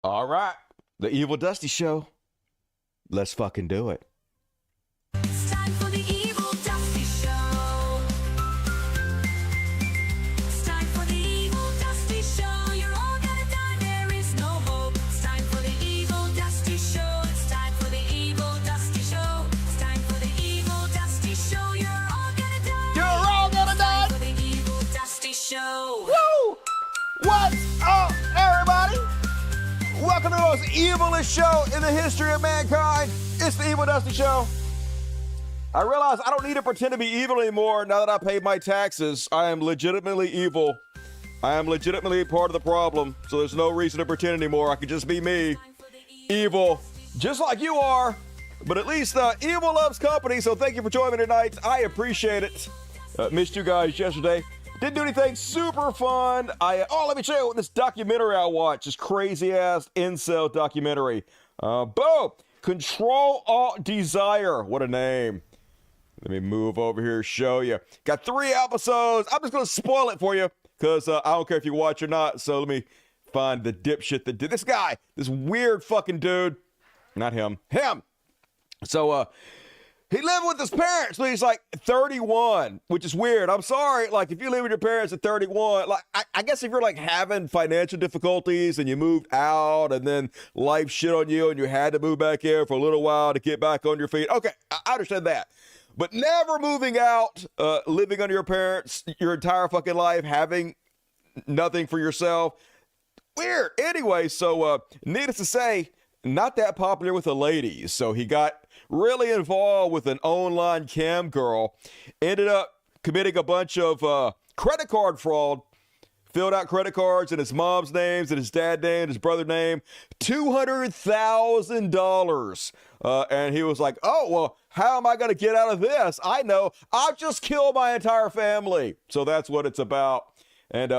All right. The Evil Dusty Show. Let's fucking do it. It's time for the Evil Dusty Show. It's time for the Evil Dusty Show. You're all gonna die, there is no hope. It's time for the Evil Dusty Show. It's time for the Evil Dusty Show. It's time for the Evil Dusty Show. You're all gonna die. You're all gonna die. It's time for the Evil Dusty Show. Woo! What's up, everybody? Welcome to the most evilest show in the history of mankind. It's the Evil Dusty Show. I realize I don't need to pretend to be evil anymore now that I paid my taxes. I am legitimately evil. I am legitimately part of the problem, so there's no reason to pretend anymore. I can just be me. Evil, just like you are. But at least evil loves company, so thank you for joining me tonight. I appreciate it. Missed you guys yesterday. Didn't do anything super fun. Let me show you this documentary I watched. This crazy ass incel documentary. Boom! Control Alt Desire. What a name. Let me move over here, show you. Got 3 episodes. I'm just gonna spoil it for you because I don't care if you watch or not. So let me find the dipshit that did this guy. This weird fucking dude. Not him. Him. So he lived with his parents when he's like 31, which is weird. I'm sorry, like if you live with your parents at 31, like I guess if you're like having financial difficulties and you moved out and then life shit on you and you had to move back here for a little while to get back on your feet. Okay, I understand that. But never moving out, living under your parents your entire fucking life, having nothing for yourself. Weird. Anyway, so needless to say, not that popular with the ladies. So he got really involved with an online cam girl, ended up committing a bunch of credit card fraud, filled out credit cards in his mom's names and his dad's name and his brother's name, $200,000. And he was like, oh, well, how am I going to get out of this? I know, I'll just kill my entire family. So that's what it's about. And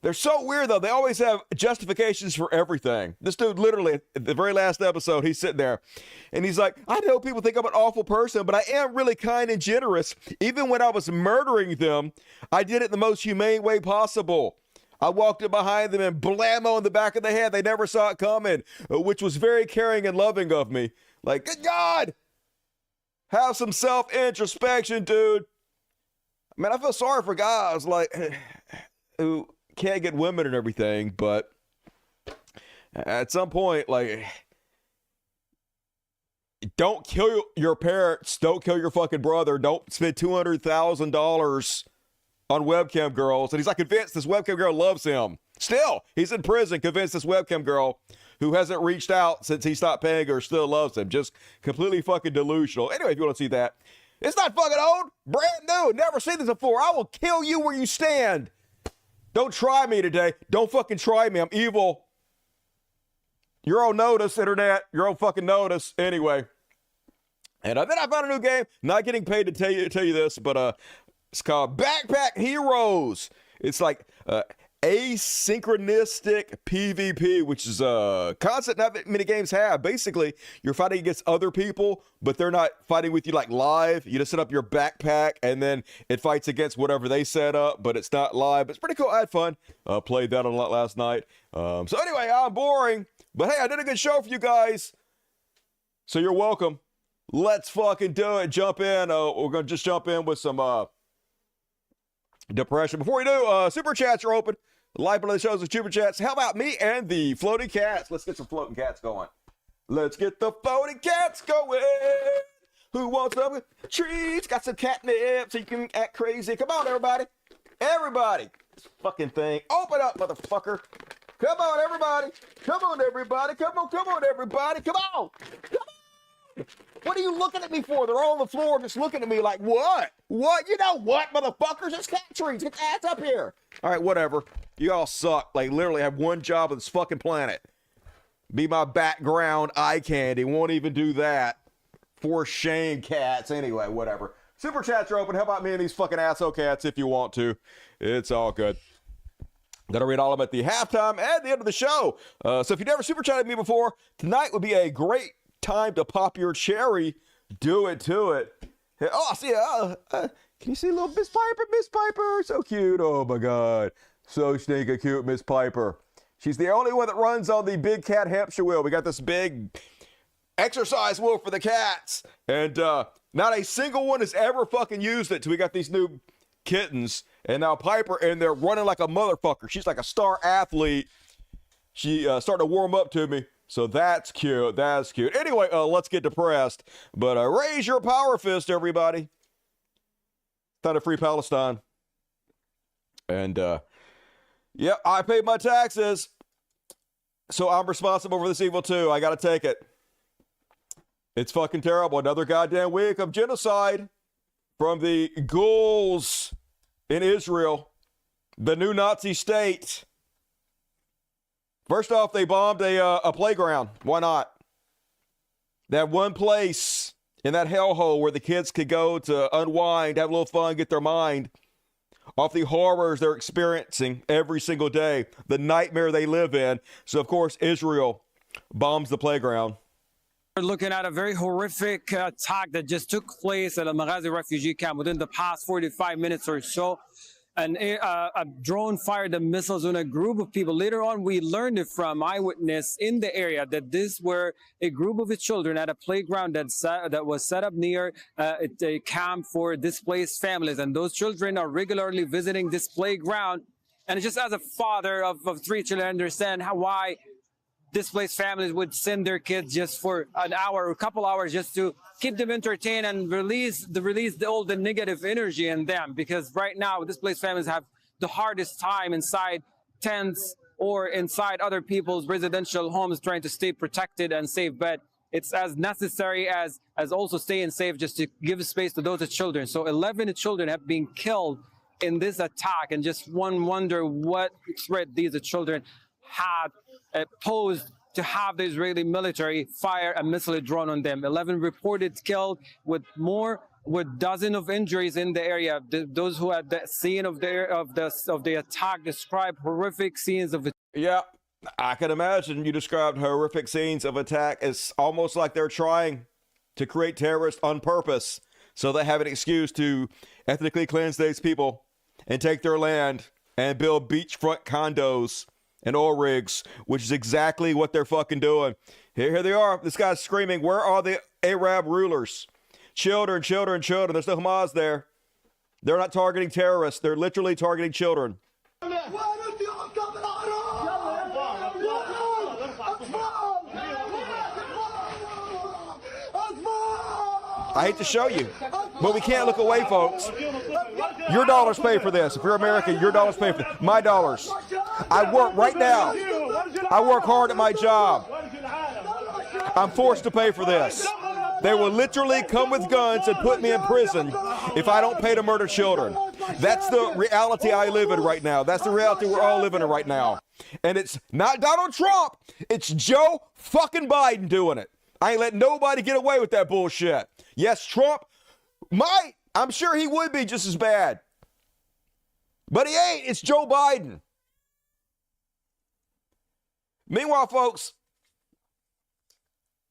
they're so weird, though. They always have justifications for everything. This dude, literally, at the very last episode, he's sitting there, and he's like, I know people think I'm an awful person, but I am really kind and generous. Even when I was murdering them, I did it the most humane way possible. I walked in behind them and blammo in the back of the head. They never saw it coming, which was very caring and loving of me. Like, good God! Have some self-introspection, dude. I mean, I feel sorry for guys, like, who can't get women and everything, but at some point, like, don't kill your parents, don't kill your fucking brother, don't spend $200,000 on webcam girls. And he's like convinced this webcam girl loves him. Still, he's in prison, convinced this webcam girl who hasn't reached out since he stopped paying her still loves him. Just completely fucking delusional. Anyway, if you want to see that, it's not fucking old, brand new, never seen this before. I will kill you where you stand. Don't try me today. Don't fucking try me. I'm evil. You're on notice, internet. You're on fucking notice. Anyway. And then I found a new game. Not getting paid to tell you this, but it's called Backpack Heroes. It's like asynchronistic PvP, which is a concept not many games have. Basically, you're fighting against other people, but they're not fighting with you like live. You just set up your backpack, and then it fights against whatever they set up, but it's not live. It's pretty cool. I had fun. Played that a lot last night. So anyway, I'm boring, but hey, I did a good show for you guys, so you're welcome. Let's fucking do it. Jump in. We're gonna just jump in with some depression. Before we do, super chats are open. The lifeblood of the shows is super chats. How about me and the floating cats? Let's get some floating cats going. Let's get the floating cats going. Who wants some treats? Got some catnip so you can act crazy. Come on, everybody. Everybody. This fucking thing. Open up, motherfucker. Come on, everybody. Come on, everybody. Come on, everybody. Come on. Come on. What are you looking at me for? They're all on the floor just looking at me like, what? What? You know what, motherfuckers? It's cat trees. Get the ass up here. All right, whatever. You all suck. Like, literally have one job on this fucking planet. Be my background eye candy. Won't even do that. For shame, cats. Anyway, whatever. Super chats are open. How about me and these fucking asshole cats if you want to? It's all good. Gonna read all of them at the halftime and the end of the show. So if you've never super chatted me before, tonight would be a great time to pop your cherry. Do it to it. Oh, I see. Can you see little Miss Piper? Miss Piper, so cute. Oh my God, so stinking cute, Miss Piper. She's the only one that runs on the big cat hamster wheel. We got this big exercise wheel for the cats. And not a single one has ever fucking used it till we got these new kittens. And now Piper, and they're running like a motherfucker. She's like a star athlete. She started to warm up to me. So that's cute. That's cute. Anyway, let's get depressed. But raise your power fist, everybody. Time to free Palestine. And, yeah, I paid my taxes. So I'm responsible for this evil too. I got to take it. It's fucking terrible. Another goddamn week of genocide from the ghouls in Israel, the new Nazi state. First off, they bombed a playground. Why not? That one place in that hellhole where the kids could go to unwind, have a little fun, get their mind off the horrors they're experiencing every single day, the nightmare they live in. So, of course, Israel bombs the playground. We're looking at a very horrific attack that just took place at a Maghazi refugee camp within the past 45 minutes or so. A drone fired the missiles on a group of people. Later on, we learned it from eyewitness in the area that this were a group of children at a playground that was set up near a camp for displaced families. And those children are regularly visiting this playground. And just as a father of 3 children, I understand why displaced families would send their kids just for an hour or a couple hours just to keep them entertained and release all the negative energy in them. Because right now, displaced families have the hardest time inside tents or inside other people's residential homes trying to stay protected and safe. But it's as necessary as also staying safe just to give space to those children. So 11 children have been killed in this attack. And just one wonder what threat these children had posed to have the Israeli military fire a missile drone on them. 11 reported killed, with dozens of injuries in the area. Those who had the scene of the attack described horrific scenes of it. Yeah, I can imagine you described horrific scenes of attack. It's almost like they're trying to create terrorists on purpose so they have an excuse to ethnically cleanse these people and take their land and build beachfront condos and oil rigs, which is exactly what they're fucking doing. Here they are. This guy's screaming, where are the Arab rulers? Children, children, children. There's no Hamas there. They're not targeting terrorists. They're literally targeting children. I hate to show you, but we can't look away, folks. Your dollars pay for this. If you're American, your dollars pay for this. My dollars. I work right now. I work hard at my job. I'm forced to pay for this. They will literally come with guns and put me in prison if I don't pay to murder children. That's the reality I live in right now. That's the reality we're all living in right now. And it's not Donald Trump. It's Joe fucking Biden doing it. I ain't letting nobody get away with that bullshit. Yes, Trump might. I'm sure he would be just as bad. But he ain't. It's Joe Biden. Meanwhile, folks,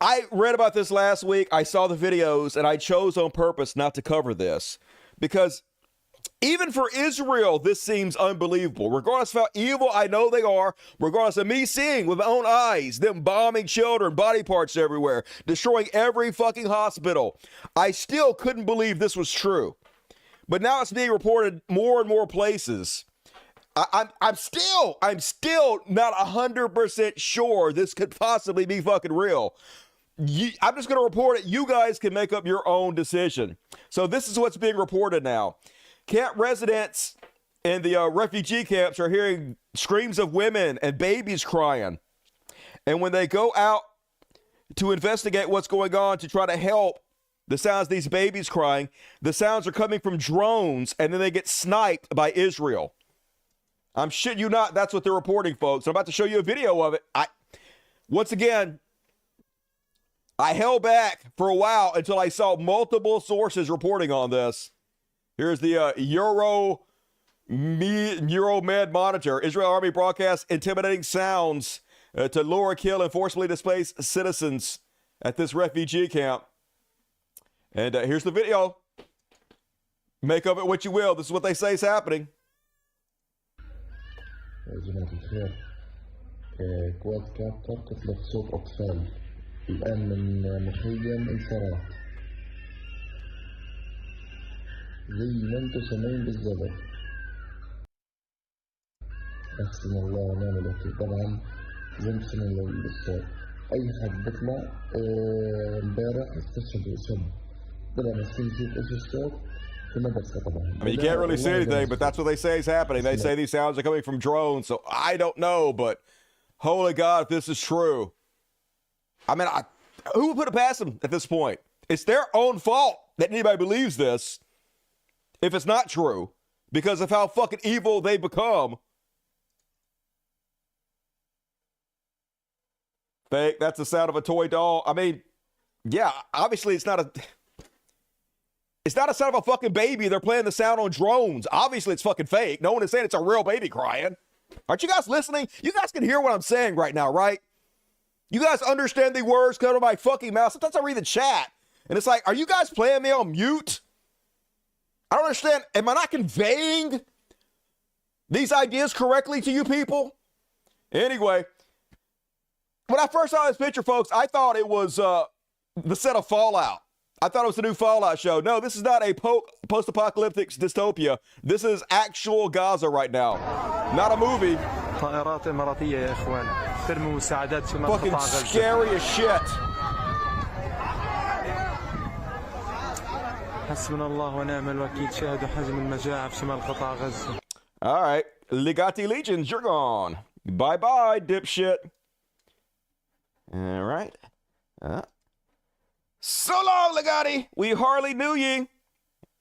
I read about this last week. I saw the videos, and I chose on purpose not to cover this because even for Israel, this seems unbelievable. Regardless of how evil I know they are, regardless of me seeing with my own eyes them bombing children, body parts everywhere, destroying every fucking hospital, I still couldn't believe this was true. But now it's being reported more and more places. I'm still not 100% sure this could possibly be fucking real. I'm just going to report it. You guys can make up your own decision. So this is what's being reported now. Camp residents in the refugee camps are hearing screams of women and babies crying. And when they go out to investigate what's going on to try to help the sounds of these babies crying, the sounds are coming from drones, and then they get sniped by Israel. I'm shitting you not. That's what they're reporting, folks. I'm about to show you a video of it. Once again, I held back for a while until I saw multiple sources reporting on this. Here's the Euromed Monitor. Israel Army broadcasts intimidating sounds to lure, kill, and forcibly displace citizens at this refugee camp. And here's the video. Make of it what you will. This is what they say is happening. قوات كابتر قتلت صوت أطفال الآن من مخيم انصراف زي ما انتم سامعين بالضبط. حسبنا الله ونعم الوكيل. طبعا زي ما سمعنا الصوت أي حد بيطلع امبارح استشهد وشب طبعا بس نشوف إيش الصوت في المدرسة طبعا. I mean, you can't really see anything, but that's what they say is happening. They say these sounds are coming from drones, so I don't know, but holy God, if this is true. I mean, who would put it past them at this point? It's their own fault that anybody believes this if it's not true because of how fucking evil they become. Fake, that's the sound of a toy doll. I mean, yeah, obviously it's not a sound of a fucking baby. They're playing the sound on drones. Obviously it's fucking fake. No one is saying it's a real baby crying. Aren't you guys listening? You guys can hear what I'm saying right now, right? You guys understand the words coming out of my fucking mouth. Sometimes I read the chat and it's like, are you guys playing me on mute? I don't understand. Am I not conveying these ideas correctly to you people? Anyway, when I first saw this picture, folks, I thought it was the set of Fallout. I thought it was the new Fallout show. No, this is not a post-apocalyptic dystopia. This is actual Gaza right now. Not a movie. طائرات إماراتية يا إخوان ترمي مساعدات شمال Fucking قطاع غزة. scary as shit. حسبنا الله ونعم الوكيل. شاهدوا حجم المجاعة في شمال قطاع غزة. All right. Legati Legions, you're gone. Bye-bye, dipshit. All right. So long, Legati. We hardly knew ye.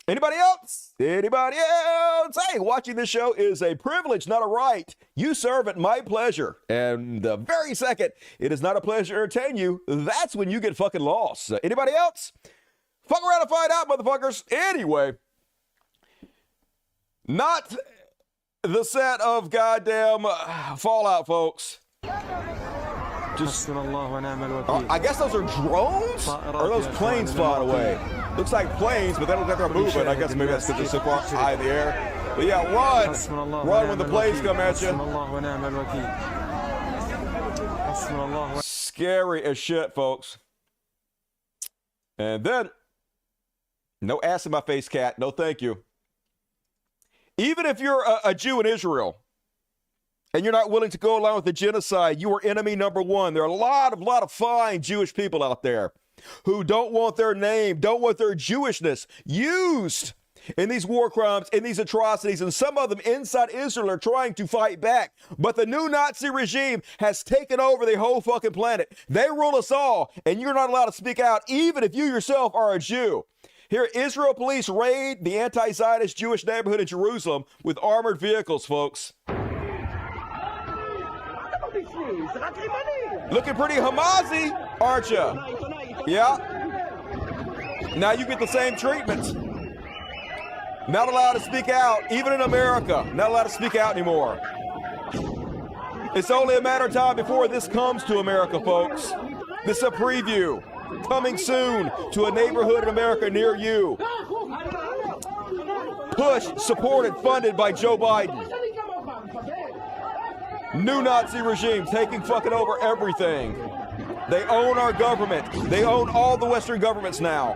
Anybody else? Anybody else? Hey, watching this show is a privilege, not a right. You serve at my pleasure. And the very second it is not a pleasure to entertain you, that's when you get fucking lost. Anybody else? Fuck around and find out, motherfuckers. Anyway, not the set of goddamn Fallout, folks. حسبنا الله ونعم الوكيل. I guess those are drones? Or are those planes flying away? Looks like planes, but they don't look like they're moving. I guess maybe that's because they're so far high in the air. But yeah, run! Run when the planes come at you. حسبنا الله ونعم الوكيل. حسبنا الله. Scary as shit, folks. And then, no ass in my face, cat. No thank you. Even if you're a Jew in Israel, and you're not willing to go along with the genocide, you are enemy number one. There are a lot of fine Jewish people out there who don't want their name, don't want their Jewishness used in these war crimes, in these atrocities, and some of them inside Israel are trying to fight back. But the new Nazi regime has taken over the whole fucking planet. They rule us all, and you're not allowed to speak out, even if you yourself are a Jew. Here, Israel police raid the anti-Zionist Jewish neighborhood in Jerusalem with armored vehicles, folks. Looking pretty Hamazi, aren't you? Yeah. Now you get the same treatment. Not allowed to speak out, even in America. Not allowed to speak out anymore. It's only a matter of time before this comes to America, folks. This is a preview. Coming soon to a neighborhood in America near you. Pushed, supported, funded by Joe Biden. New Nazi regime taking fucking over everything. They own our government. They own all the Western governments now.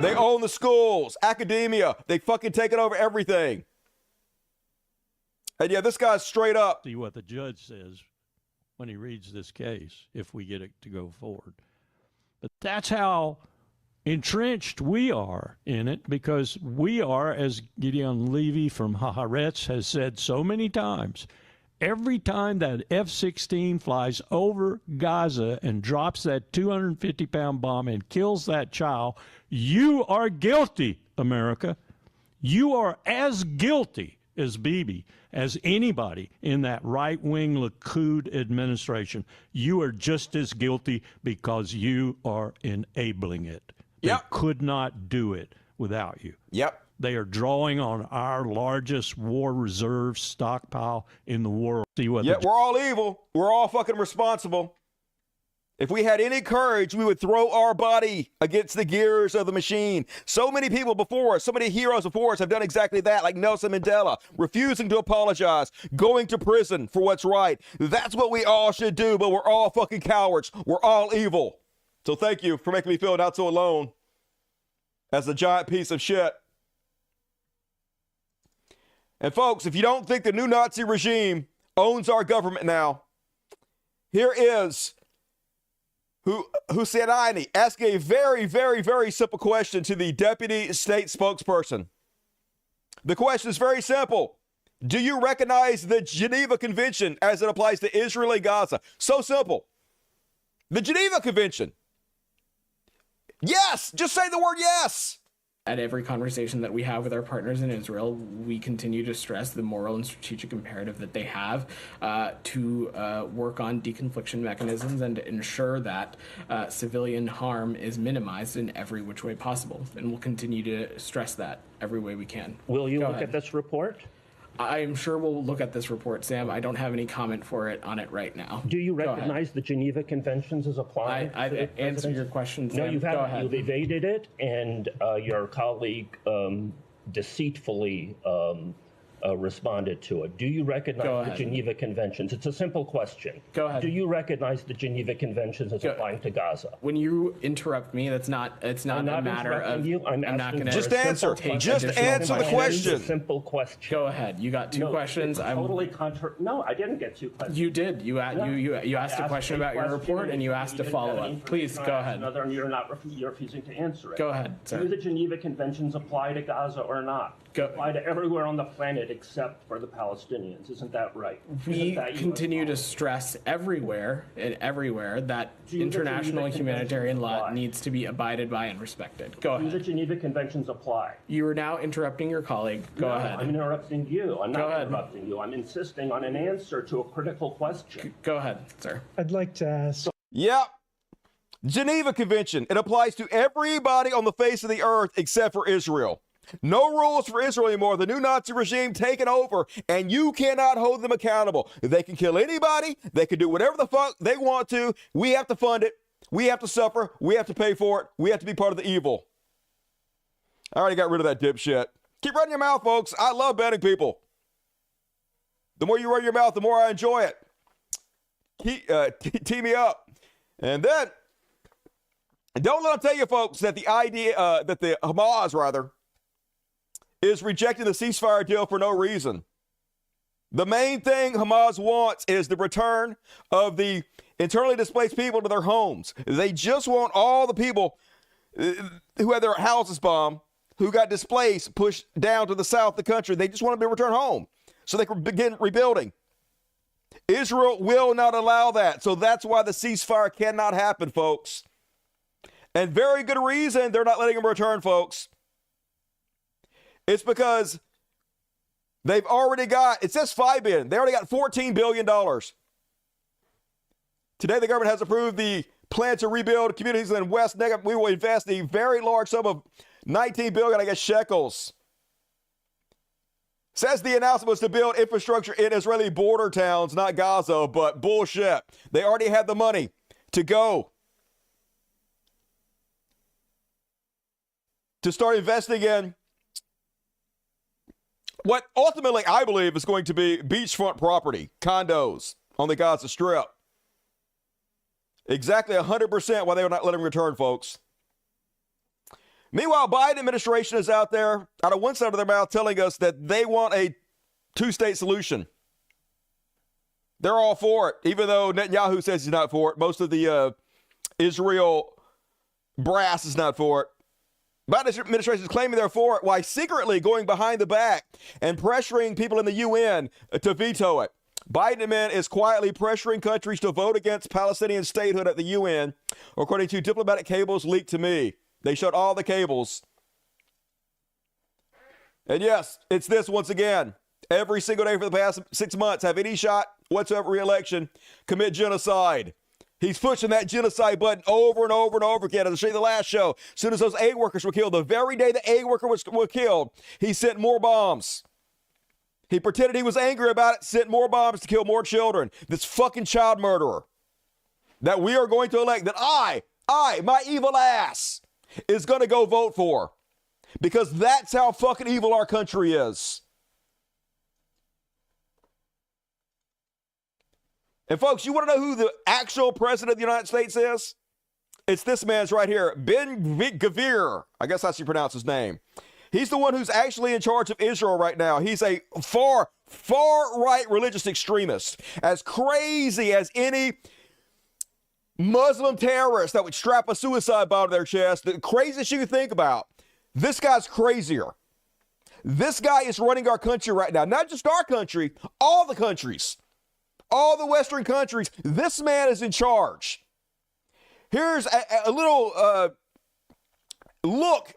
They own the schools, academia. They fucking taking over everything. And yeah, this guy's straight up. See what the judge says when he reads this case, if we get it to go forward. But that's how entrenched we are in it, because we are, as Gideon Levy from Haaretz has said so many times, every time that F-16 flies over Gaza and drops that 250-pound bomb and kills that child, you are guilty, America. You are as guilty as Bibi, as anybody in that right-wing Likud administration. You are just as guilty because you are enabling it. Yep. They could not do it without you. Yep. They are drawing on our largest war reserve stockpile in the world. See what? Yeah, we're all evil. We're all fucking responsible. If we had any courage, we would throw our body against the gears of the machine. So many people before us, so many heroes before us have done exactly that, like Nelson Mandela, refusing to apologize, going to prison for what's right. That's what we all should do, but we're all fucking cowards. We're all evil. So thank you for making me feel not so alone as a giant piece of shit. And folks, if you don't think the new Nazi regime owns our government now, here is Husseini asking a very, very, very simple question to the deputy state spokesperson. The question is very simple. Do you recognize the Geneva Convention as it applies to Israel and Gaza? So simple. The Geneva Convention. Yes, just say the word yes. At every conversation that we have with our partners in Israel, we continue to stress the moral and strategic imperative that they have to work on deconfliction mechanisms and to ensure that civilian harm is minimized in every which way possible. And we'll continue to stress that every way we can. Will you look at this report? I'm sure we'll look at this report, Sam. I don't have any comment on it right now. Do you recognize the Geneva Conventions as applying? I've answered your question, Sam. No, you haven't. Go ahead. You've evaded it, and your colleague deceitfully responded to it. Do you recognize the Geneva Conventions? It's a simple question. Go ahead. Do you recognize the Geneva Conventions as applying to Gaza? When you interrupt me, it's not a matter of. You. I'm not going to just answer. Just answer the question. Simple question. Go ahead. You got two questions. I'm totally No, I didn't get two questions. You did. You asked a question about your report, and you asked a follow-up. Please go ahead. You're refusing to answer it. Go ahead, sir. Do the Geneva Conventions apply to Gaza or not? Apply to everywhere on the planet except for the Palestinians. Isn't that right? We continue to stress everywhere that international humanitarian law needs to be abided by and respected. Go ahead. Do the Geneva Conventions apply? You are now interrupting your colleague. Go ahead. I'm interrupting you. I'm not interrupting you. I'm insisting on an answer to a critical question. Go ahead, sir. I'd like to ask. Yep. Geneva Convention. It applies to everybody on the face of the earth except for Israel. No rules for Israel anymore. The new Nazi regime taking over, and you cannot hold them accountable. They can kill anybody. They can do whatever the fuck they want to. We have to fund it. We have to suffer. We have to pay for it. We have to be part of the evil. I already got rid of that dipshit. Keep running your mouth, folks. I love banning people. The more you run your mouth, the more I enjoy it. Tee me up. And then, don't let them tell you, folks, that the idea, that the Hamas, rather, is rejecting the ceasefire deal for no reason. The main thing Hamas wants is the return of the internally displaced people to their homes. They just want all the people who had their houses bombed, who got displaced, pushed down to the south of the country. They just want them to return home so they can begin rebuilding. Israel will not allow that. So that's why the ceasefire cannot happen, folks. And very good reason they're not letting them return, folks. It's because they've already got, it says $5 billion. They already got $14 billion. Today, the government has approved the plan to rebuild communities in West Negev. We will invest a very large sum of 19 billion, I guess, shekels. Says the announcement was to build infrastructure in Israeli border towns, not Gaza, but bullshit. They already had the money to go to start investing in what ultimately I believe is going to be beachfront property, condos on the Gaza Strip. Exactly 100% why they were not letting them return, folks. Meanwhile, Biden administration is out there, out of one side of their mouth, telling us that they want a two-state solution. They're all for it, even though Netanyahu says he's not for it. Most of the Israel brass is not for it. Biden administration is claiming they're for it, while secretly going behind the back and pressuring people in the UN to veto it. Biden is quietly pressuring countries to vote against Palestinian statehood at the UN, according to diplomatic cables leaked to me. They showed all the cables. And yes, it's this once again. Every single day for the past 6 months, have any shot whatsoever re-election, commit genocide. He's pushing that genocide button over and over and over again. As I showed you the last show, as soon as those aid workers were killed, the very day the aid worker was killed, he sent more bombs. He pretended he was angry about it, sent more bombs to kill more children. This fucking child murderer. that we are going to elect, that I, my evil ass, is going to go vote for. Because that's how fucking evil our country is. And folks, you want to know who the actual president of the United States is? It's this man's right here, Ben Gvir. I guess that's how you pronounce his name. He's the one who's actually in charge of Israel right now. He's a far right religious extremist. As crazy as any Muslim terrorist that would strap a suicide bomb to their chest, the craziest you can think about. This guy's crazier. This guy is running our country right now. Not just our country, all the countries. All the Western countries. This man is in charge. Here's a little look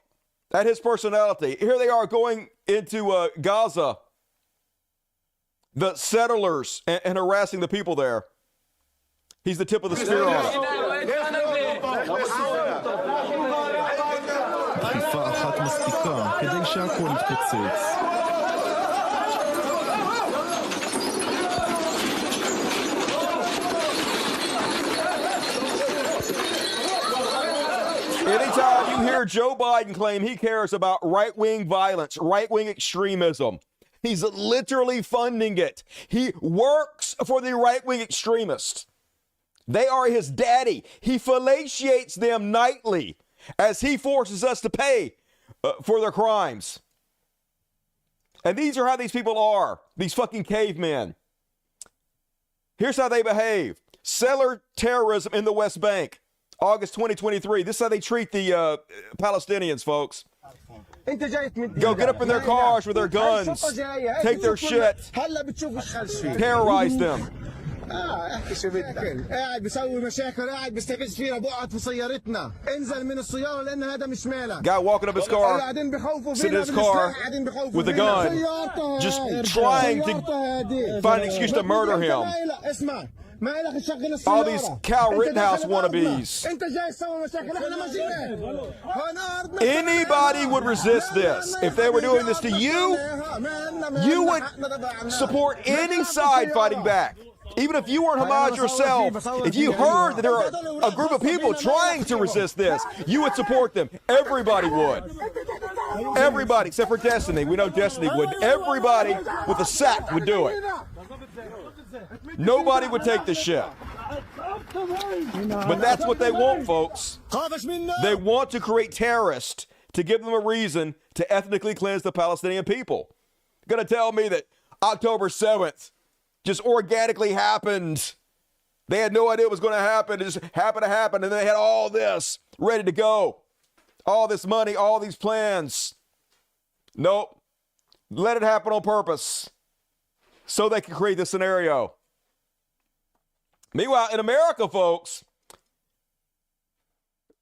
at his personality. Here they are going into Gaza, the settlers, and harassing the people there. He's the tip of the spear on it. אכיפה אחת מספיקה כדי שהכל יתפוצץ. Anytime you hear Joe Biden claim he cares about right-wing violence, right-wing extremism, he's literally funding it. He works for the right-wing extremists. They are his daddy. He fellatiates them nightly as he forces us to pay for their crimes. And these are how these people are, these fucking cavemen. Here's how they behave. Settler terrorism in the West Bank, August 2023. This is how they treat the Palestinians, folks. Go get up in their cars with their guns, take their shit, terrorize them. احكي شو بدك قاعد بسوي مشاكل قاعد بيستفز فينا بقعد في سيارتنا انزل من السياره لان هذا مش مالك guy walking up his car sitting in his car with a gun just trying to find an excuse to murder him. All these Cal Rittenhouse wannabes. Anybody would resist this. If they were doing this to you, you would support any side fighting back. Even if you weren't Hamas yourself, if you heard that there are a group of people trying to resist this, you would support them. Everybody would. Everybody, except for Destiny. We know Destiny would. Everybody with a sack would do it. Nobody would take this shit. But that's what they want, folks. They want to create terrorists to give them a reason to ethnically cleanse the Palestinian people. Gonna tell me that October 7th just organically happened. They had no idea it was going to happen. It just happened to happen. And they had all this ready to go. All this money, all these plans. Nope. Let it happen on purpose so they can create this scenario. Meanwhile, in America, folks,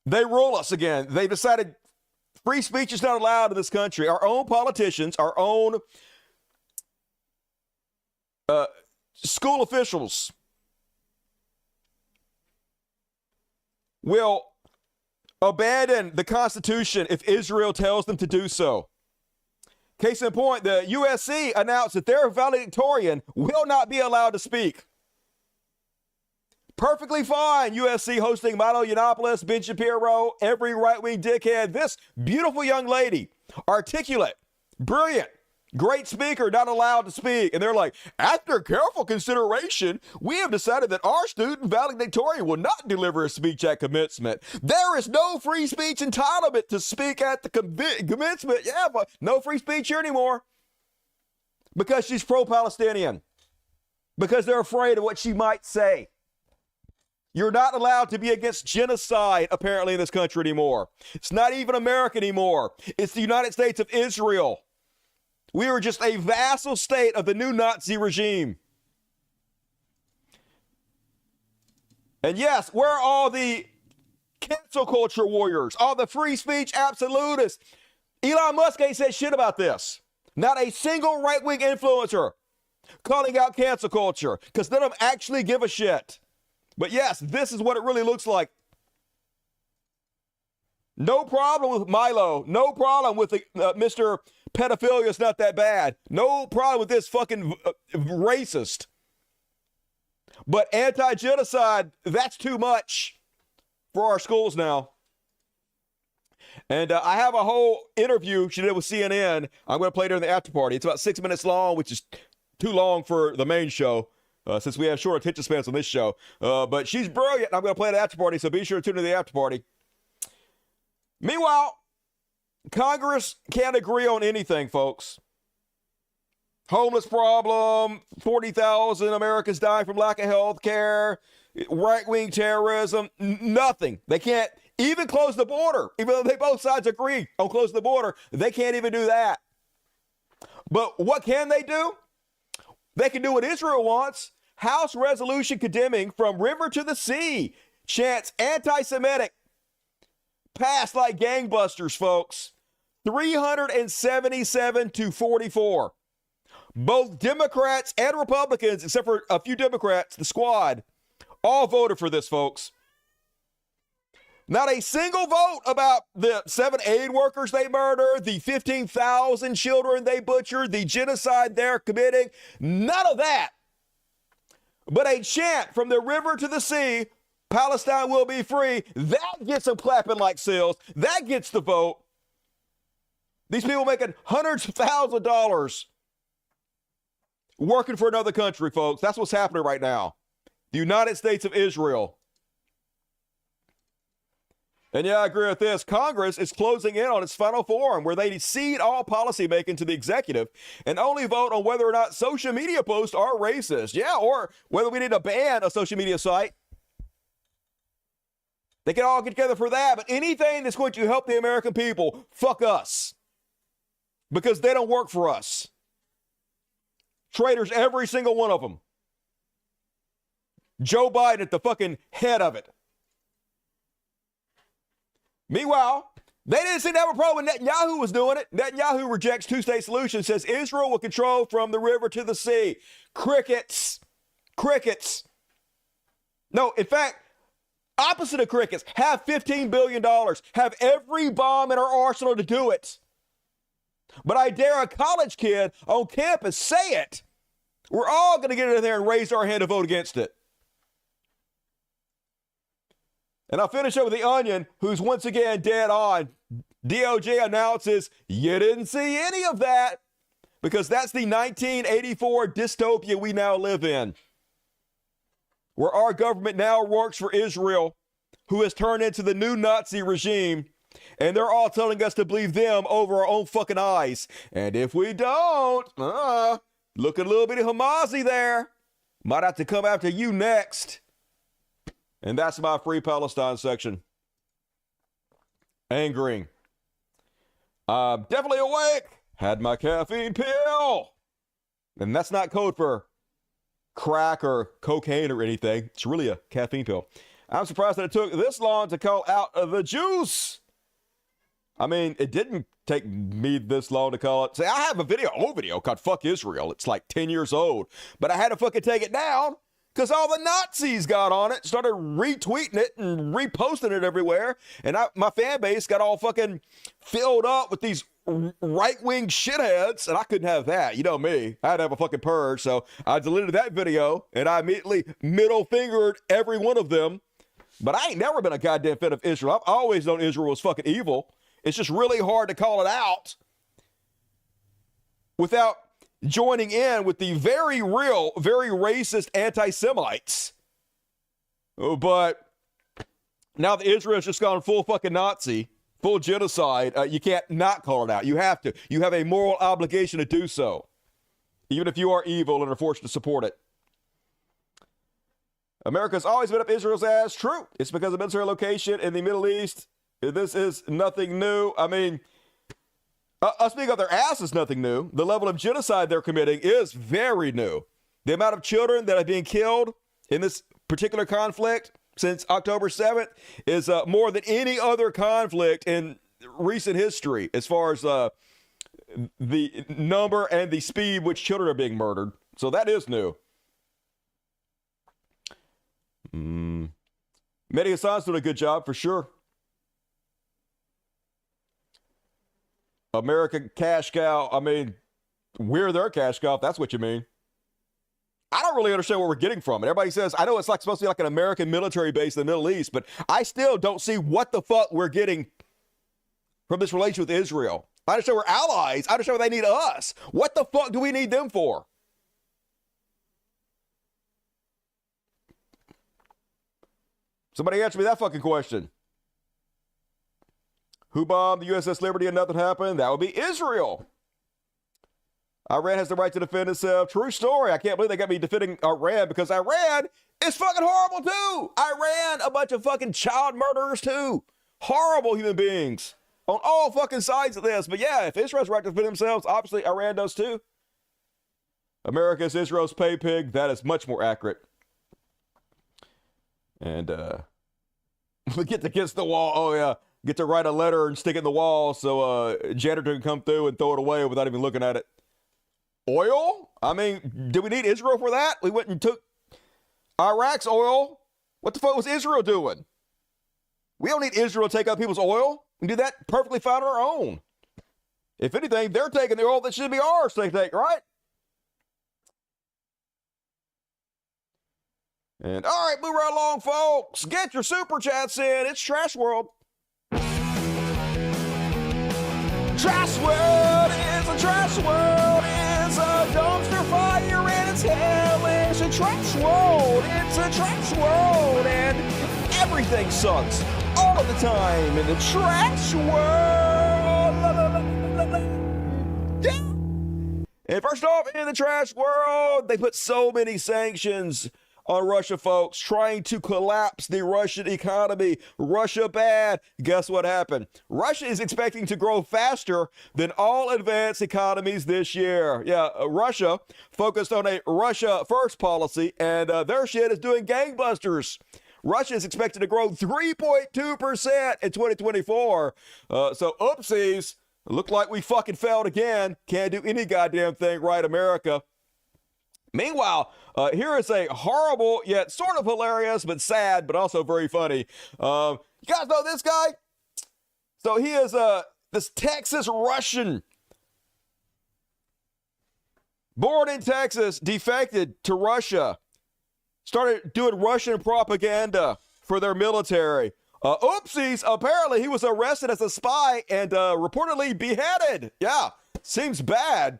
they rule us again. They decided free speech is not allowed in this country. Our own politicians, our own school officials will abandon the Constitution if Israel tells them to do so. Case in point, the USC announced that their valedictorian will not be allowed to speak. Perfectly fine, USC hosting Milo Yiannopoulos, Ben Shapiro, every right-wing dickhead. This beautiful young lady, articulate, brilliant, great speaker, not allowed to speak. And they're like, after careful consideration, we have decided that our student valedictorian will not deliver a speech at commencement. There is no free speech entitlement to speak at the commencement. Yeah, but no free speech here anymore. Because she's pro-Palestinian. Because they're afraid of what she might say. You're not allowed to be against genocide, apparently, in this country anymore. It's not even America anymore. It's the United States of Israel. We are just a vassal state of the new Nazi regime. And yes, where are all the cancel culture warriors, all the free speech absolutists? Elon Musk ain't said shit about this. Not a single right-wing influencer calling out cancel culture, because none of them actually give a shit. But yes, this is what it really looks like. No problem with Milo. No problem with Mr. Pedophilia is not that bad. No problem with this fucking racist. But anti-genocide, that's too much for our schools now. And I have a whole interview she did with CNN. I'm going to play it during the after party. It's about 6 minutes long, which is too long for the main show, since we have short attention spans on this show. But she's brilliant. I'm going to play the after party, so be sure to tune in to the after party. Meanwhile, Congress can't agree on anything, folks. Homeless problem, 40,000 Americans dying from lack of health care, right-wing terrorism, nothing. They can't even close the border. Even though they both sides agree on closing the border, they can't even do that. But what can they do? They can do what Israel wants. House resolution condemning from river to the sea. Chants anti-Semitic. Passed like gangbusters, folks. 377 to 44. Both Democrats and Republicans, except for a few Democrats, the squad, all voted for this, folks. Not a single vote about the 7 aid workers they murdered, the 15,000 children they butchered, the genocide they're committing. None of that. But a chant from the river to the sea, Palestine will be free. That gets them clapping like seals. That gets the vote. These people making hundreds of thousands of dollars working for another country, folks. That's what's happening right now. The United States of Israel. And yeah, I agree with this. Congress is closing in on its final forum where they cede all policy making to the executive and only vote on whether or not social media posts are racist. Yeah, or whether we need to ban a social media site. They can all get together for that, but anything that's going to help the American people, fuck us. Because they don't work for us. Traitors, every single one of them. Joe Biden at the fucking head of it. Meanwhile, they didn't seem to have a problem when Netanyahu was doing it. Netanyahu rejects two-state solution, says Israel will control from the river to the sea. Crickets. Crickets. No, in fact, opposite of crickets, have $15 billion, have every bomb in our arsenal to do it. But I dare a college kid on campus say it. We're all going to get in there and raise our hand to vote against it. And I'll finish up with The Onion, who's once again dead on. DOJ announces you didn't see any of that because that's the 1984 dystopia we now live in, where our government now works for Israel, who has turned into the new Nazi regime, and they're all telling us to believe them over our own fucking eyes. And if we don't, look at a little bit of Hamazi there. Might have to come after you next. And that's my Free Palestine section. Angering. I'm definitely awake. Had my caffeine pill. And that's not code for crack or cocaine or anything. It's really a caffeine pill. I'm surprised that it took this long to call out the juice. I mean, it didn't take me this long to call it. See, I have a old video called Fuck Israel. It's like 10 years old. But I had to fucking take it down because all the Nazis got on it, started retweeting it and reposting it everywhere. And my fan base got all fucking filled up with these right-wing shitheads. And I couldn't have that. You know me. I had to have a fucking purge. So I deleted that video and I immediately middle-fingered every one of them. But I ain't never been a goddamn fan of Israel. I've always known Israel was fucking evil. It's just really hard to call it out without joining in with the very real, very racist anti-Semites. But now that Israel's just gone full fucking Nazi, full genocide, you can't not call it out. You have to. You have a moral obligation to do so, even if you are evil and are forced to support it. America's always been up Israel's ass. True. It's because of military location in the Middle East. This is nothing new. I mean, us being up their ass is nothing new. The level of genocide they're committing is very new. The amount of children that are being killed in this particular conflict since October 7th is more than any other conflict in recent history as far as the number and the speed which children are being murdered. So that is new. Mehdi Hassan's doing a good job for sure. American cash cow. I mean, we're their cash cow, if that's what you mean. I don't really understand where we're getting from it. Everybody says, I know it's like supposed to be like an American military base in the Middle East, but I still don't see what the fuck we're getting from this relationship with Israel. I understand we're allies. I understand what they need us. What the fuck do we need them for? Somebody answer me that fucking question. Who bombed the USS Liberty and nothing happened? That would be Israel. Iran has the right to defend itself. True story. I can't believe they got me defending Iran because Iran is fucking horrible too. Iran, a bunch of fucking child murderers too. Horrible human beings on all fucking sides of this. But yeah, if Israel's right to defend themselves, obviously Iran does too. America is Israel's pay pig. That is much more accurate. And we get against the wall. Oh yeah. Get to write a letter and stick it in the wall so janitor can come through and throw it away without even looking at it. Oil? I mean, did we need Israel for that? We went and took Iraq's oil. What the fuck was Israel doing? We don't need Israel to take up people's oil. We can do that perfectly fine on our own. If anything, they're taking the oil that should be ours to take, right? And all right, move right along, folks. Get your super chats in. It's Trash World. Trash World is a trash world. It's a dumpster fire and it's hellish. A trash world. It's a trash world. And everything sucks all the time in the trash world. And first off, in the trash world, they put so many sanctions on Russia, folks, trying to collapse the Russian economy. Russia bad. Guess what happened? Russia is expecting to grow faster than all advanced economies this year. Yeah, Russia focused on a Russia first policy, and their shit is doing gangbusters. Russia is expected to grow 3.2% in 2024. So oopsies. Look like we fucking failed again. Can't do any goddamn thing right, America. Meanwhile, here is a horrible yet sort of hilarious but sad but also very funny. You guys know this guy? So he is this Texas Russian. Born in Texas, defected to Russia. Started doing Russian propaganda for their military. Oopsies, apparently he was arrested as a spy and reportedly beheaded. Yeah, seems bad.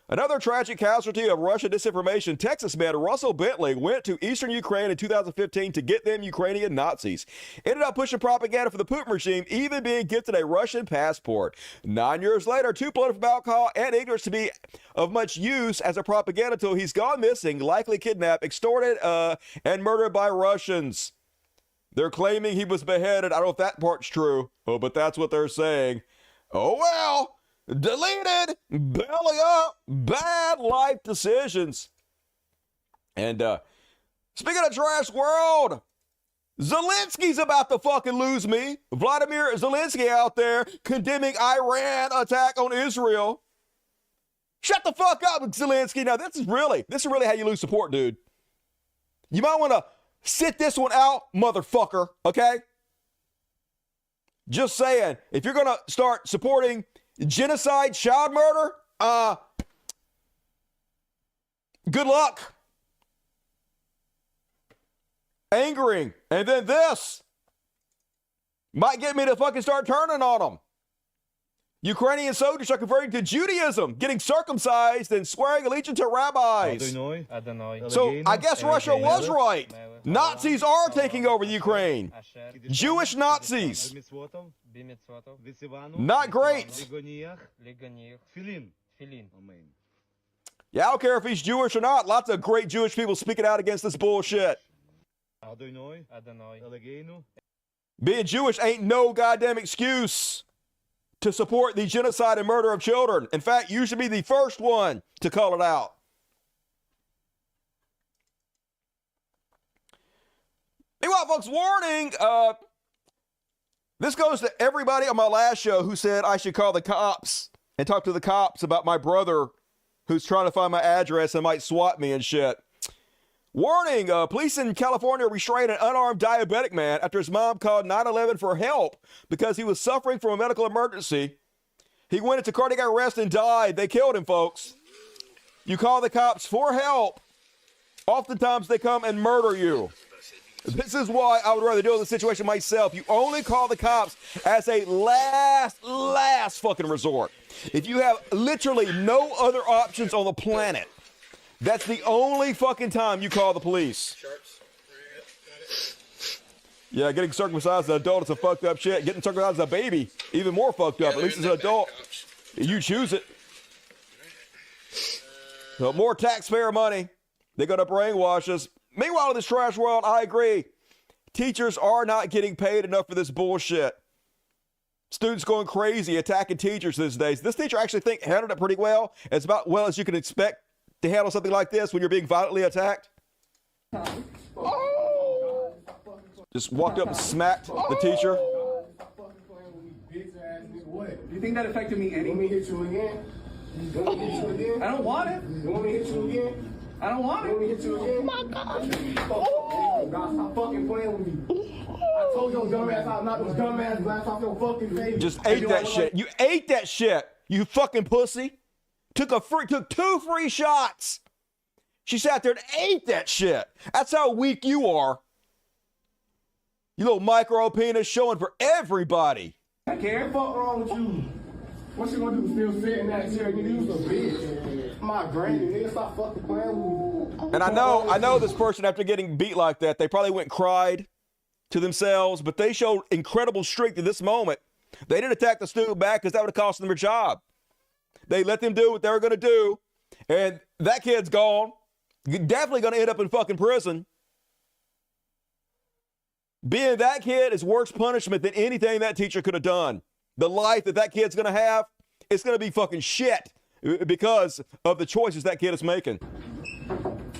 Another tragic casualty of Russian disinformation, Texas man Russell Bentley went to eastern Ukraine in 2015 to get them Ukrainian Nazis. Ended up pushing propaganda for the Putin regime, even being gifted a Russian passport. 9 years later, too bloated from alcohol and ignorance to be of much use as a propaganda tool, he's gone missing, likely kidnapped, extorted, and murdered by Russians. They're claiming he was beheaded. I don't know if that part's true, but that's what they're saying. Oh well. Deleted, belly up, bad life decisions. And speaking of trash world, Zelensky's about to fucking lose me. Vladimir Zelensky out there condemning Iran attack on Israel. Shut the fuck up, Zelensky. Now this is really how you lose support, dude. You might want to sit this one out, motherfucker, okay? Just saying, if you're gonna start supporting genocide, child murder, good luck. Angering. And then this might get me to fucking start turning on them. Ukrainian soldiers are converting to Judaism, getting circumcised and swearing allegiance to rabbis. So I guess Russia was right. Nazis are taking over the Ukraine. Jewish Nazis. Not great. Yeah, I don't care if he's Jewish or not. Lots of great Jewish people speaking out against this bullshit. Being Jewish ain't no goddamn excuse to support the genocide and murder of children. In fact, you should be the first one to call it out. Meanwhile, folks, warning, this goes to everybody on my last show who said I should call the cops and talk to the cops about my brother who's trying to find my address and might swat me and shit. Warning, police in California restrained an unarmed diabetic man after his mom called 911 for help because he was suffering from a medical emergency. He went into cardiac arrest and died. They killed him, folks. You call the cops for help Oftentimes they come and murder you. This is why I would rather deal with the situation myself. You only call the cops as a last fucking resort. If you have literally no other options on the planet, that's the only fucking time you call the police. Yeah, getting circumcised as an adult is a fucked up shit. Getting circumcised as a baby, even more fucked up. At least as an adult, you choose it. So more taxpayer money. They're going to brainwash us. Meanwhile, in this trash world, I agree. Teachers are not getting paid enough for this bullshit. Students going crazy attacking teachers these days. This teacher actually handled it pretty well. It's about well as you can expect to handle something like this when you're being violently attacked. Oh! Just walked up and smacked the teacher. You think that affected me any? You want me to hit you again? You want me to hit you again? I don't want it. You want me to hit you again? I don't want You want me it. to hit you again? My God. Oh, God, stop fucking playing with me. I told your dumb ass I'll knock those dumb ass glass off your fucking face. Just ate that shit. You ate that shit. You fucking pussy. Took 2 free shots. She sat there and ate that shit. That's how weak you are. You little micro penis showing for everybody. I can't fuck wrong with you. What you gonna do? Still sit in that chair? You was a bitch. My granny, nigga, stop fucking playing with me. And I know this person after getting beat like that, they probably went and cried to themselves, but they showed incredible strength in this moment. They didn't attack the student back because that would have cost them their job. They let them do what they were going to do, and that kid's gone. Definitely going to end up in fucking prison. Being that kid is worse punishment than anything that teacher could have done. The life that kid's going to have, it's going to be fucking shit because of the choices that kid is making.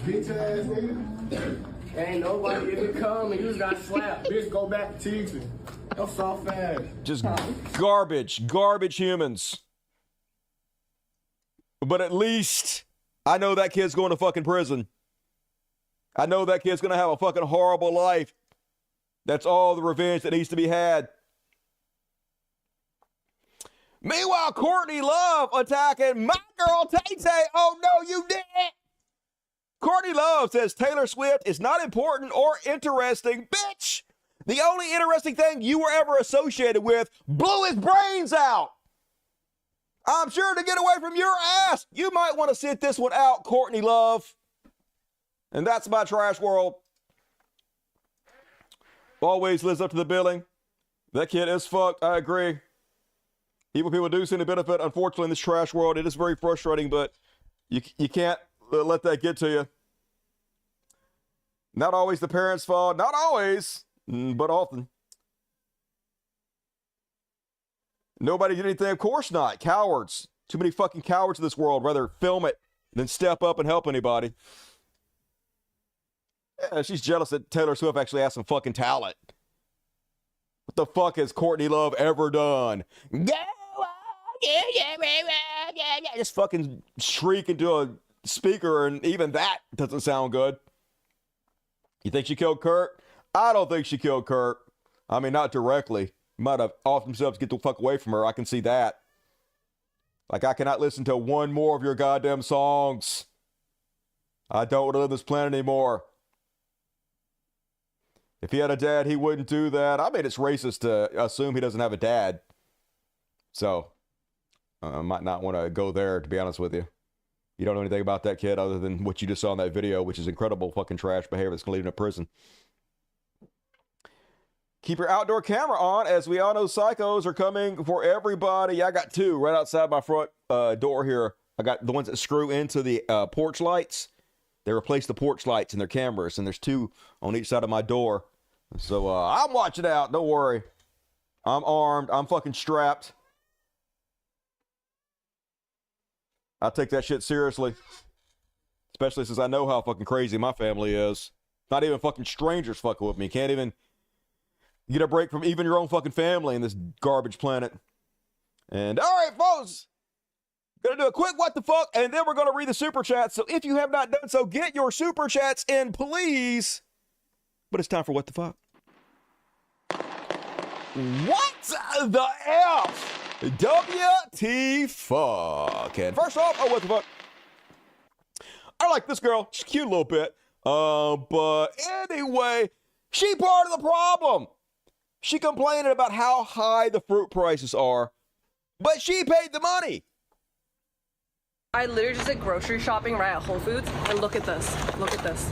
Bitch ass nigga. Ain't nobody in the come and you just got slapped. Bitch, go back to teaching. Yo, soft ass. Just garbage humans. But at least I know that kid's going to fucking prison. I know that kid's going to have a fucking horrible life. That's all the revenge that needs to be had. Meanwhile, Courtney Love attacking my girl Tay-Tay. Oh, no, you didn't. Courtney Love says Taylor Swift is not important or interesting. Bitch, the only interesting thing you were ever associated with blew his brains out. I'm sure to get away from your ass, you might want to sit this one out, Courtney Love. And that's my trash world. Always lives up to the billing. That kid is fucked. I agree. Evil people do seem to benefit. Unfortunately, in this trash world, it is very frustrating, but you can't let that get to you. Not always the parents' fault. Not always, but often. Nobody did anything? Of course not. Cowards. Too many fucking cowards in this world. Rather film it than step up and help anybody. Yeah, she's jealous that Taylor Swift actually has some fucking talent. What the fuck has Courtney Love ever done? Go on, yeah. Just fucking shriek into a speaker, and even that doesn't sound good. You think she killed Kurt? I don't think she killed Kurt. I mean, not directly. Might have offed themselves to get the fuck away from her. I can see that. Like, I cannot listen to one more of your goddamn songs. I don't want to live this planet anymore. If he had a dad, he wouldn't do that. I mean, it's racist to assume he doesn't have a dad. So, I might not want to go there, to be honest with you. You don't know anything about that kid other than what you just saw in that video, which is incredible fucking trash behavior that's going to lead him to prison. Keep your outdoor camera on, as we all know psychos are coming for everybody. I got 2 right outside my front door here. I got the ones that screw into the porch lights. They replace the porch lights in their cameras, and there's 2 on each side of my door. So I'm watching out. Don't worry. I'm armed. I'm fucking strapped. I take that shit seriously. Especially since I know how fucking crazy my family is. Not even fucking strangers fucking with me. Can't even get a break from even your own fucking family in this garbage planet. And all right, folks. Gonna do a quick what the fuck, and then we're gonna read the super chats. So if you have not done so, get your super chats in, please. But it's time for what the fuck. What the F? WT fuck. And first off, oh, what the fuck? I like this girl. She's cute a little bit. But anyway, she part of the problem. She complaining about how high the fruit prices are, but she paid the money. I literally just did grocery shopping right at Whole Foods, and look at this. Look at this.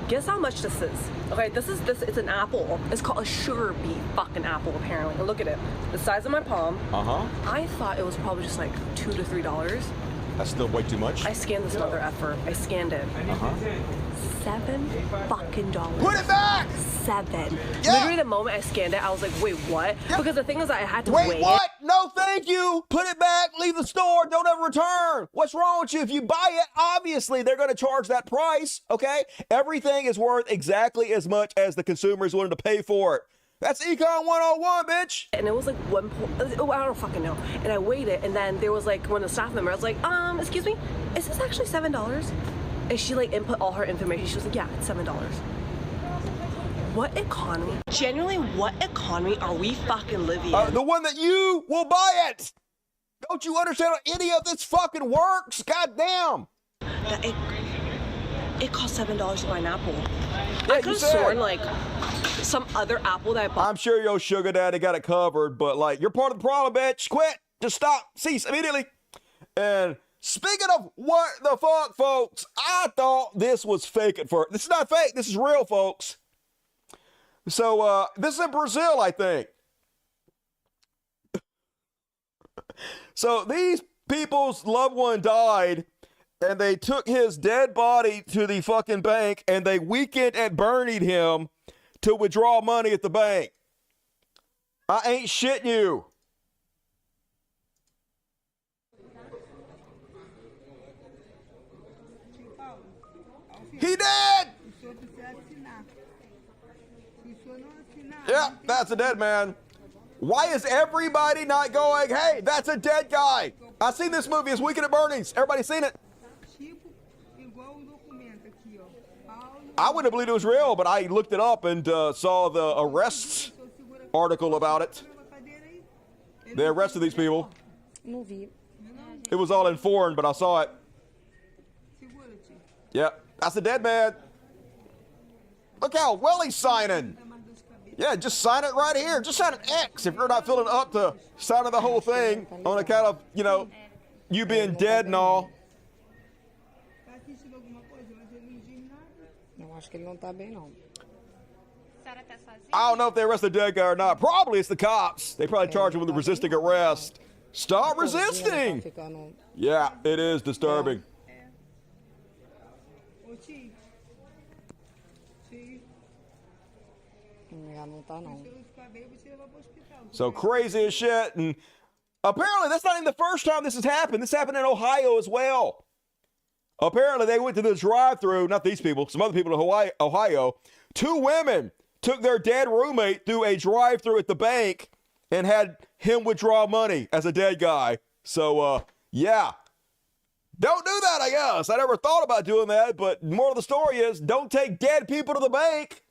Guess how much this is? Okay, this. It's an apple. It's called a sugar beet fucking apple, apparently. And look at it. The size of my palm. I thought it was probably just like $2 to $3. That's still way too much. I scanned this mother effer. I scanned it. $7 fucking dollars. Put it back! 7. Yeah. Literally the moment I scanned it, I was like, wait, what? Yeah. Because the thing is, I had to wait. What? No, thank you. Put it back. Leave the store. Don't ever return. What's wrong with you? If you buy it, obviously they're going to charge that price. Okay? Everything is worth exactly as much as the consumer is willing to pay for it. That's Econ 101, bitch. And it was like oh, I don't fucking know. And I weighed it, and then there was like one of the staff members, I was like, excuse me, is this actually $7? And she like input all her information. She was like, yeah, it's $7. What economy? Genuinely, what economy are we fucking living in? The one that you will buy it. Don't you understand how any of this fucking works? Goddamn. It cost $7 to buy an apple. Yeah, I could have sworn like some other apple that I bought. I'm sure your sugar daddy got it covered, but like, you're part of the problem, bitch. Quit. Just stop. Cease immediately. And speaking of what the fuck, folks, I thought this was fake at first. This is not fake. This is real, folks. So this is in Brazil, I think. So these people's loved one died, and they took his dead body to the fucking bank, and they weekend at Bernied him to withdraw money at the bank. I ain't shitting you. He did! Yeah, that's a dead man. Why is everybody not going, hey, that's a dead guy? I seen this movie. It's Weekend at Bernie's. Everybody seen it? I wouldn't believe it was real, but I looked it up and saw the arrests article about it. They arrested these people. It was all in foreign, but I saw it. Yep, that's a dead man. Look how well he's signing. Yeah, just sign it right here. Just sign an X if you're not feeling up to signing the whole thing on account of, you know, you being dead and all. I don't know if they arrested the dead guy or not. Probably it's the cops. They probably charge him with resisting arrest. Stop resisting. Yeah, it is disturbing. So crazy as shit. And apparently that's not even the first time this has happened. This happened in Ohio as well. Apparently they went to the drive-thru, not these people, some other people in Ohio. 2 women took their dead roommate through a drive-thru at the bank and had him withdraw money as a dead guy. So, yeah. Don't do that, I guess. I never thought about doing that, but the moral of the story is don't take dead people to the bank.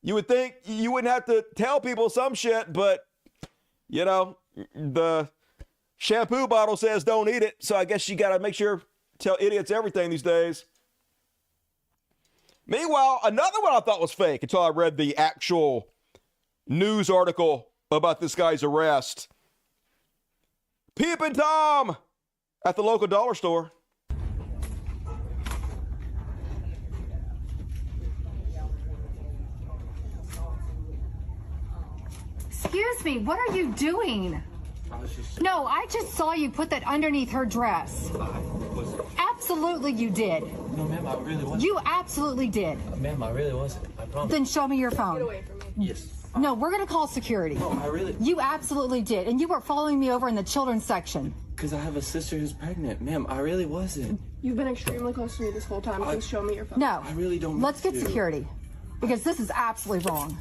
You would think you wouldn't have to tell people some shit, but, you know, the shampoo bottle says don't eat it. So I guess you got to make sure, tell idiots everything these days. Meanwhile, another one I thought was fake until I read the actual news article about this guy's arrest. Peeping Tom at the local dollar store. Excuse me, what are you doing? No, I just saw you put that underneath her dress. Absolutely you did. No, ma'am, I really wasn't. You absolutely did. Ma'am, I really wasn't. I promise. Then show me your phone. Get away from me. Yes. No, we're going to call security. No, I really... You absolutely did. And you were following me over in the children's section. Because I have a sister who's pregnant. Ma'am, I really wasn't. You've been extremely close to me this whole time. Please show me your phone. No. I really don't mean Let's get to. security. Because this is absolutely wrong.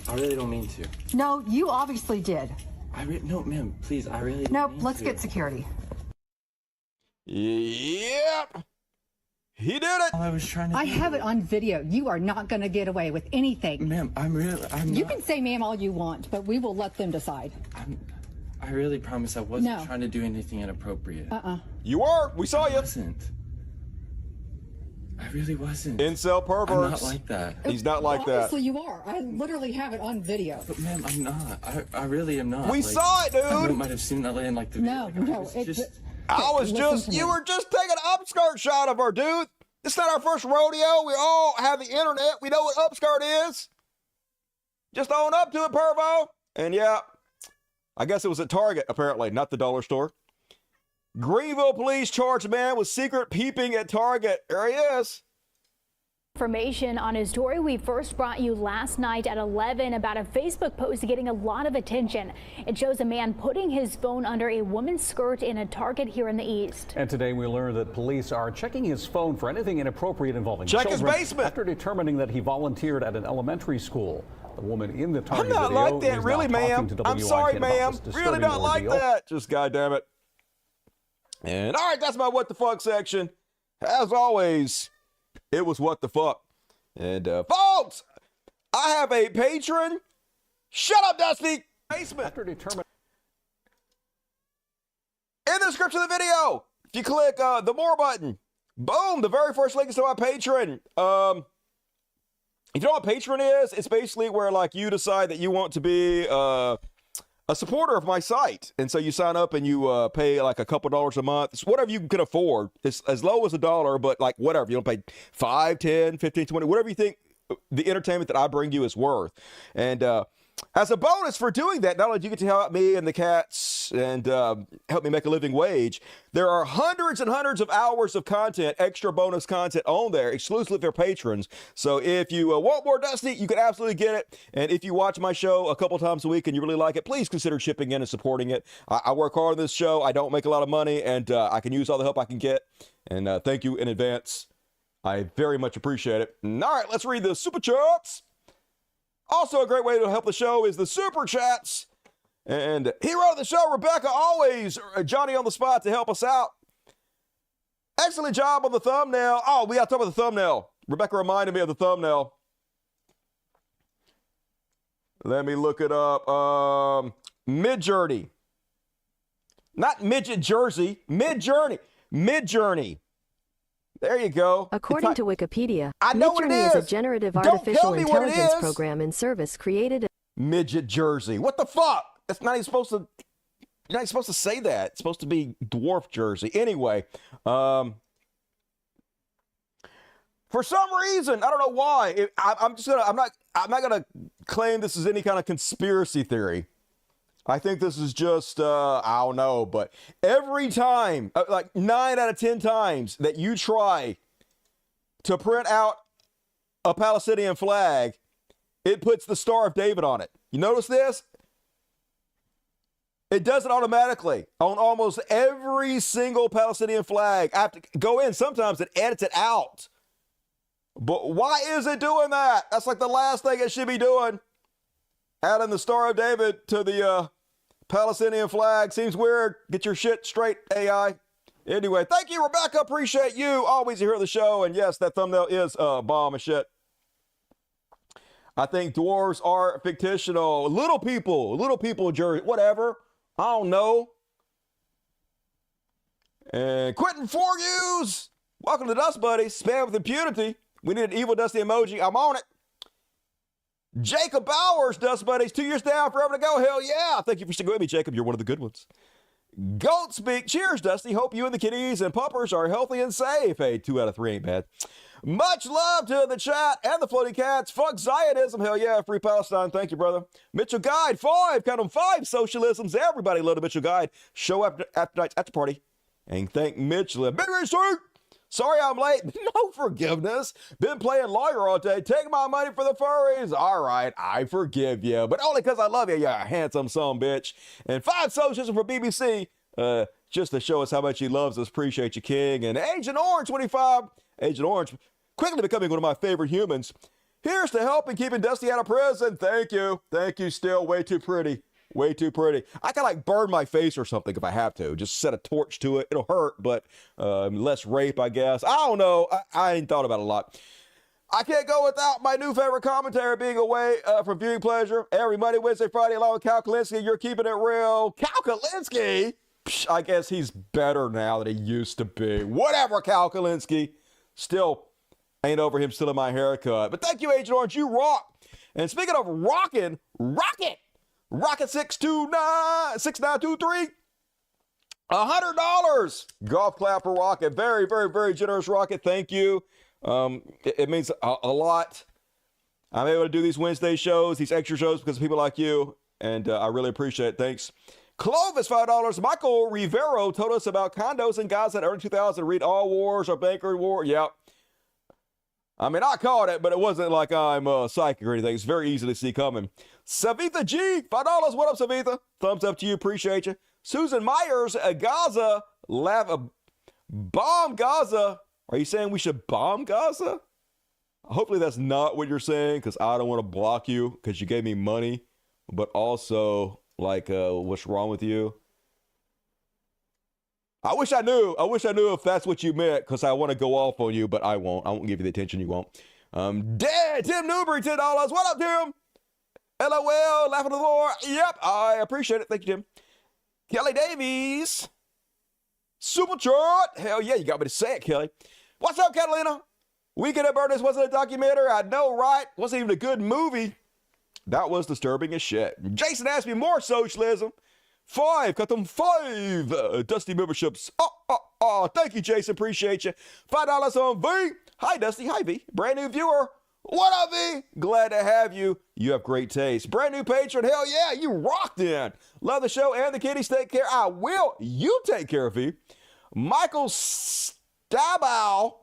I really don't mean to. No, you obviously did. No, ma'am, please, I really don't Nope, mean let's to. get security. Yep. He did it. All I was trying to I do have it on video. You are not going to get away with anything. Ma'am, You can say ma'am all you want, but we will let them decide. I really promise I wasn't No. trying to do anything inappropriate. You were. We saw you. I wasn't. I really wasn't. Incel perverts. I'm not like that. He's not like that. Obviously you are. I literally have it on video. But ma'am, I'm not. I really am not. We saw it, dude. I might have seen that in like the No, video. no. You were just taking an upskirt shot of her, dude. It's not our first rodeo. We all have the internet. We know what upskirt is. Just own up to it, pervo. And yeah, I guess it was at Target, apparently, not the dollar store. Greenville police charged a man with secret peeping at Target. There he is. Information on his story we first brought you last night at 11 about a Facebook post getting a lot of attention. It shows a man putting his phone under a woman's skirt in a Target here in the East. And today we learned that police are checking his phone for anything inappropriate involving children. Check his basement. After determining that he volunteered at an elementary school. The woman in the Target I'm not video like that, is really, now talking ma'am. to I'm WIKN sorry, about ma'am. this Really disturbing not like ordeal. that. Just goddamn it. And all right, that's my what the fuck section. As always, it was what the fuck. And folks, I have a patron. Shut up, Dusty. Basement. After determining. In the description of the video, if you click the more button, boom, the very first link is to my patron. If you know what Patreon is, it's basically where like you decide that you want to be a supporter of my site. And so you sign up and you pay like a couple dollars a month. It's whatever you can afford. It's as low as $1, but like whatever. You don't pay 5, 10, 15, 20, whatever you think the entertainment that I bring you is worth. And as a bonus for doing that, not only do you get to help me and the cats and help me make a living wage, there are hundreds and hundreds of hours of content, extra bonus content on there, exclusively for patrons. So if you want more Dusty, you can absolutely get it. And if you watch my show a couple times a week and you really like it, please consider chipping in and supporting it. I work hard on this show. I don't make a lot of money, and I can use all the help I can get. And thank you in advance. I very much appreciate it. And, all right, let's read the super chats. Also, a great way to help the show is the super chats. And hero of the show, Rebecca, always Johnny on the spot to help us out. Excellent job on the thumbnail. Oh, we got to talk about the thumbnail. Rebecca reminded me of the thumbnail. Let me look it up. Mid-Journey. Not Midget Jersey. Mid-Journey. Mid-Journey. There you go. According to Wikipedia, I know what it Midjourney is. is a generative Don't artificial tell me what it intelligence is. program and service created. Midget Jersey. What the fuck? That's not even supposed to. You're not even supposed to say that. It's supposed to be dwarf Jersey. Anyway, for some reason, I don't know why. I'm not gonna claim this is any kind of conspiracy theory. I think this is just, I don't know, but every time, like 9 out of 10 times that you try to print out a Palestinian flag, it puts the Star of David on it. You notice this? It does it automatically on almost every single Palestinian flag. I have to go in. Sometimes it edits it out. But why is it doing that? That's like the last thing it should be doing. Adding the Star of David to the Palestinian flag seems weird. Get your shit straight, AI. Anyway, thank you, Rebecca. Appreciate you. Always here at the show. And yes, that thumbnail is bomb and shit. I think dwarves are fictional. Little people, Jersey, whatever. I don't know. And Quentin Foruse. Welcome to Dust Buddies. Spam with impunity. We need an evil Dusty emoji. I'm on it. Jacob Bowers, Dust Buddies, 2 years down, forever to go. Hell yeah. Thank you for sticking with me, Jacob. You're one of the good ones. Goat Speak. Cheers, Dusty. Hope you and the kitties and puppers are healthy and safe. Hey, 2 out of 3 ain't bad. Much love to the chat and the floating cats. Fuck Zionism. Hell yeah. Free Palestine. Thank you, brother. Mitchell Guide, 5. Count them 5 socialisms. Everybody love the Mitchell Guide. Show after night's after party. And thank Mitchell. Big research. Sorry I'm late. No forgiveness. Been playing lawyer all day. Take my money for the furries. All right, I forgive you. But only because I love you, you handsome son bitch. And 5 socialism for BBC. Just to show us how much he loves us. Appreciate you, King. And Agent Orange 25. Agent Orange quickly becoming one of my favorite humans. Here's to help in keeping Dusty out of prison. Thank you. Thank you still. Way too pretty. Way too pretty. I can like burn my face or something if I have to. Just set a torch to it. It'll hurt, but less rape, I guess. I don't know. I ain't thought about it a lot. I can't go without my new favorite commentator being away from viewing pleasure. Every Monday, Wednesday, Friday, along with Cal Kalinske. You're keeping it real. Cal Kalinske? Psh, I guess he's better now than he used to be. Whatever, Cal Kalinske. Still Ain't over him stealing my haircut. But thank you, Agent Orange. You rock. And speaking of rocking, Rocket 6923. $100. Golf clap for Rocket. Very, very, very generous, Rocket. Thank you. It means a lot. I'm able to do these Wednesday shows, these extra shows, because of people like you. And I really appreciate it. Thanks. Clovis, $5. Michael Rivero told us about condos in Gaza in early 2000. Read All Wars or Banker War. Yep. I mean, I caught it, but it wasn't like I'm psychic or anything. It's very easy to see coming. Savitha G, $5. What up, Savitha? Thumbs up to you. Appreciate you. Susan Myers, Gaza, bomb Gaza. Are you saying we should bomb Gaza? Hopefully that's not what you're saying, because I don't want to block you because you gave me money, but also, like, what's wrong with you? I wish I knew if that's what you meant, because I want to go off on you, but I won't. I won't give you the attention you want. Tim Newbury, $10. What up, Tim? LOL, laughing at the floor. Yep, I appreciate it. Thank you, Tim. Kelly Davies. Super chart. Hell yeah, you got me to say it, Kelly. What's up, Catalina? Weekend at Bernie's wasn't a documentary. I know, right? Wasn't even a good movie. That was disturbing as shit. Jason asked me more socialism. 5, got them 5 Dusty memberships. Thank you, Jason. Appreciate you. $5 on V. Hi, Dusty. Hi, V. Brand new viewer. What up, V? Glad to have you. You have great taste. Brand new patron. Hell yeah, you rocked in. Love the show and the kitties. Take care. I will. You take care, V. Michael Stable?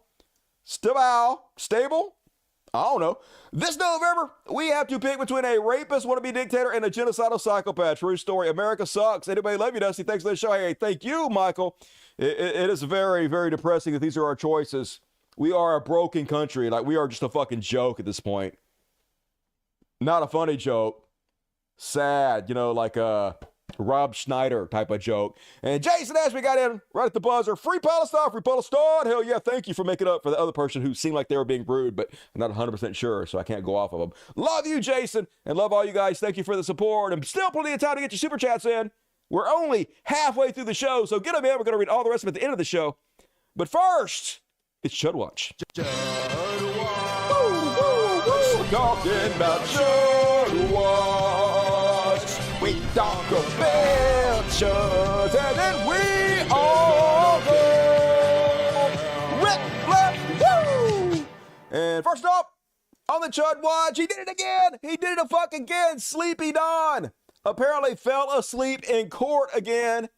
I don't know. This November, we have to pick between a rapist, wannabe dictator, and a genocidal psychopath. True story. America sucks. Anybody love you, Dusty? Thanks for the show. Hey, thank you, Michael. It is very, very depressing that these are our choices. We are a broken country. Like, we are just a fucking joke at this point. Not a funny joke. Sad, like Rob Schneider type of joke. And Jason Ashby got in right at the buzzer. Free Palestine, free Palestine. Hell yeah, thank you for making up for the other person who seemed like they were being rude, but I'm not 100% sure, so I can't go off of them. Love you, Jason, and love all you guys. Thank you for the support, and still plenty of time to get your super chats in. We're only halfway through the show, so get them in. We're going to read all the rest of it at the end of the show. But first, it's CHUD Watch. CHUD Watch. Talking about CHUD Watch. We talk about CHUDs, and then we all go. Rip, flip, woo! And first up, on the CHUD Watch, he did it again. He did it fuck again. Sleepy Don apparently fell asleep in court again.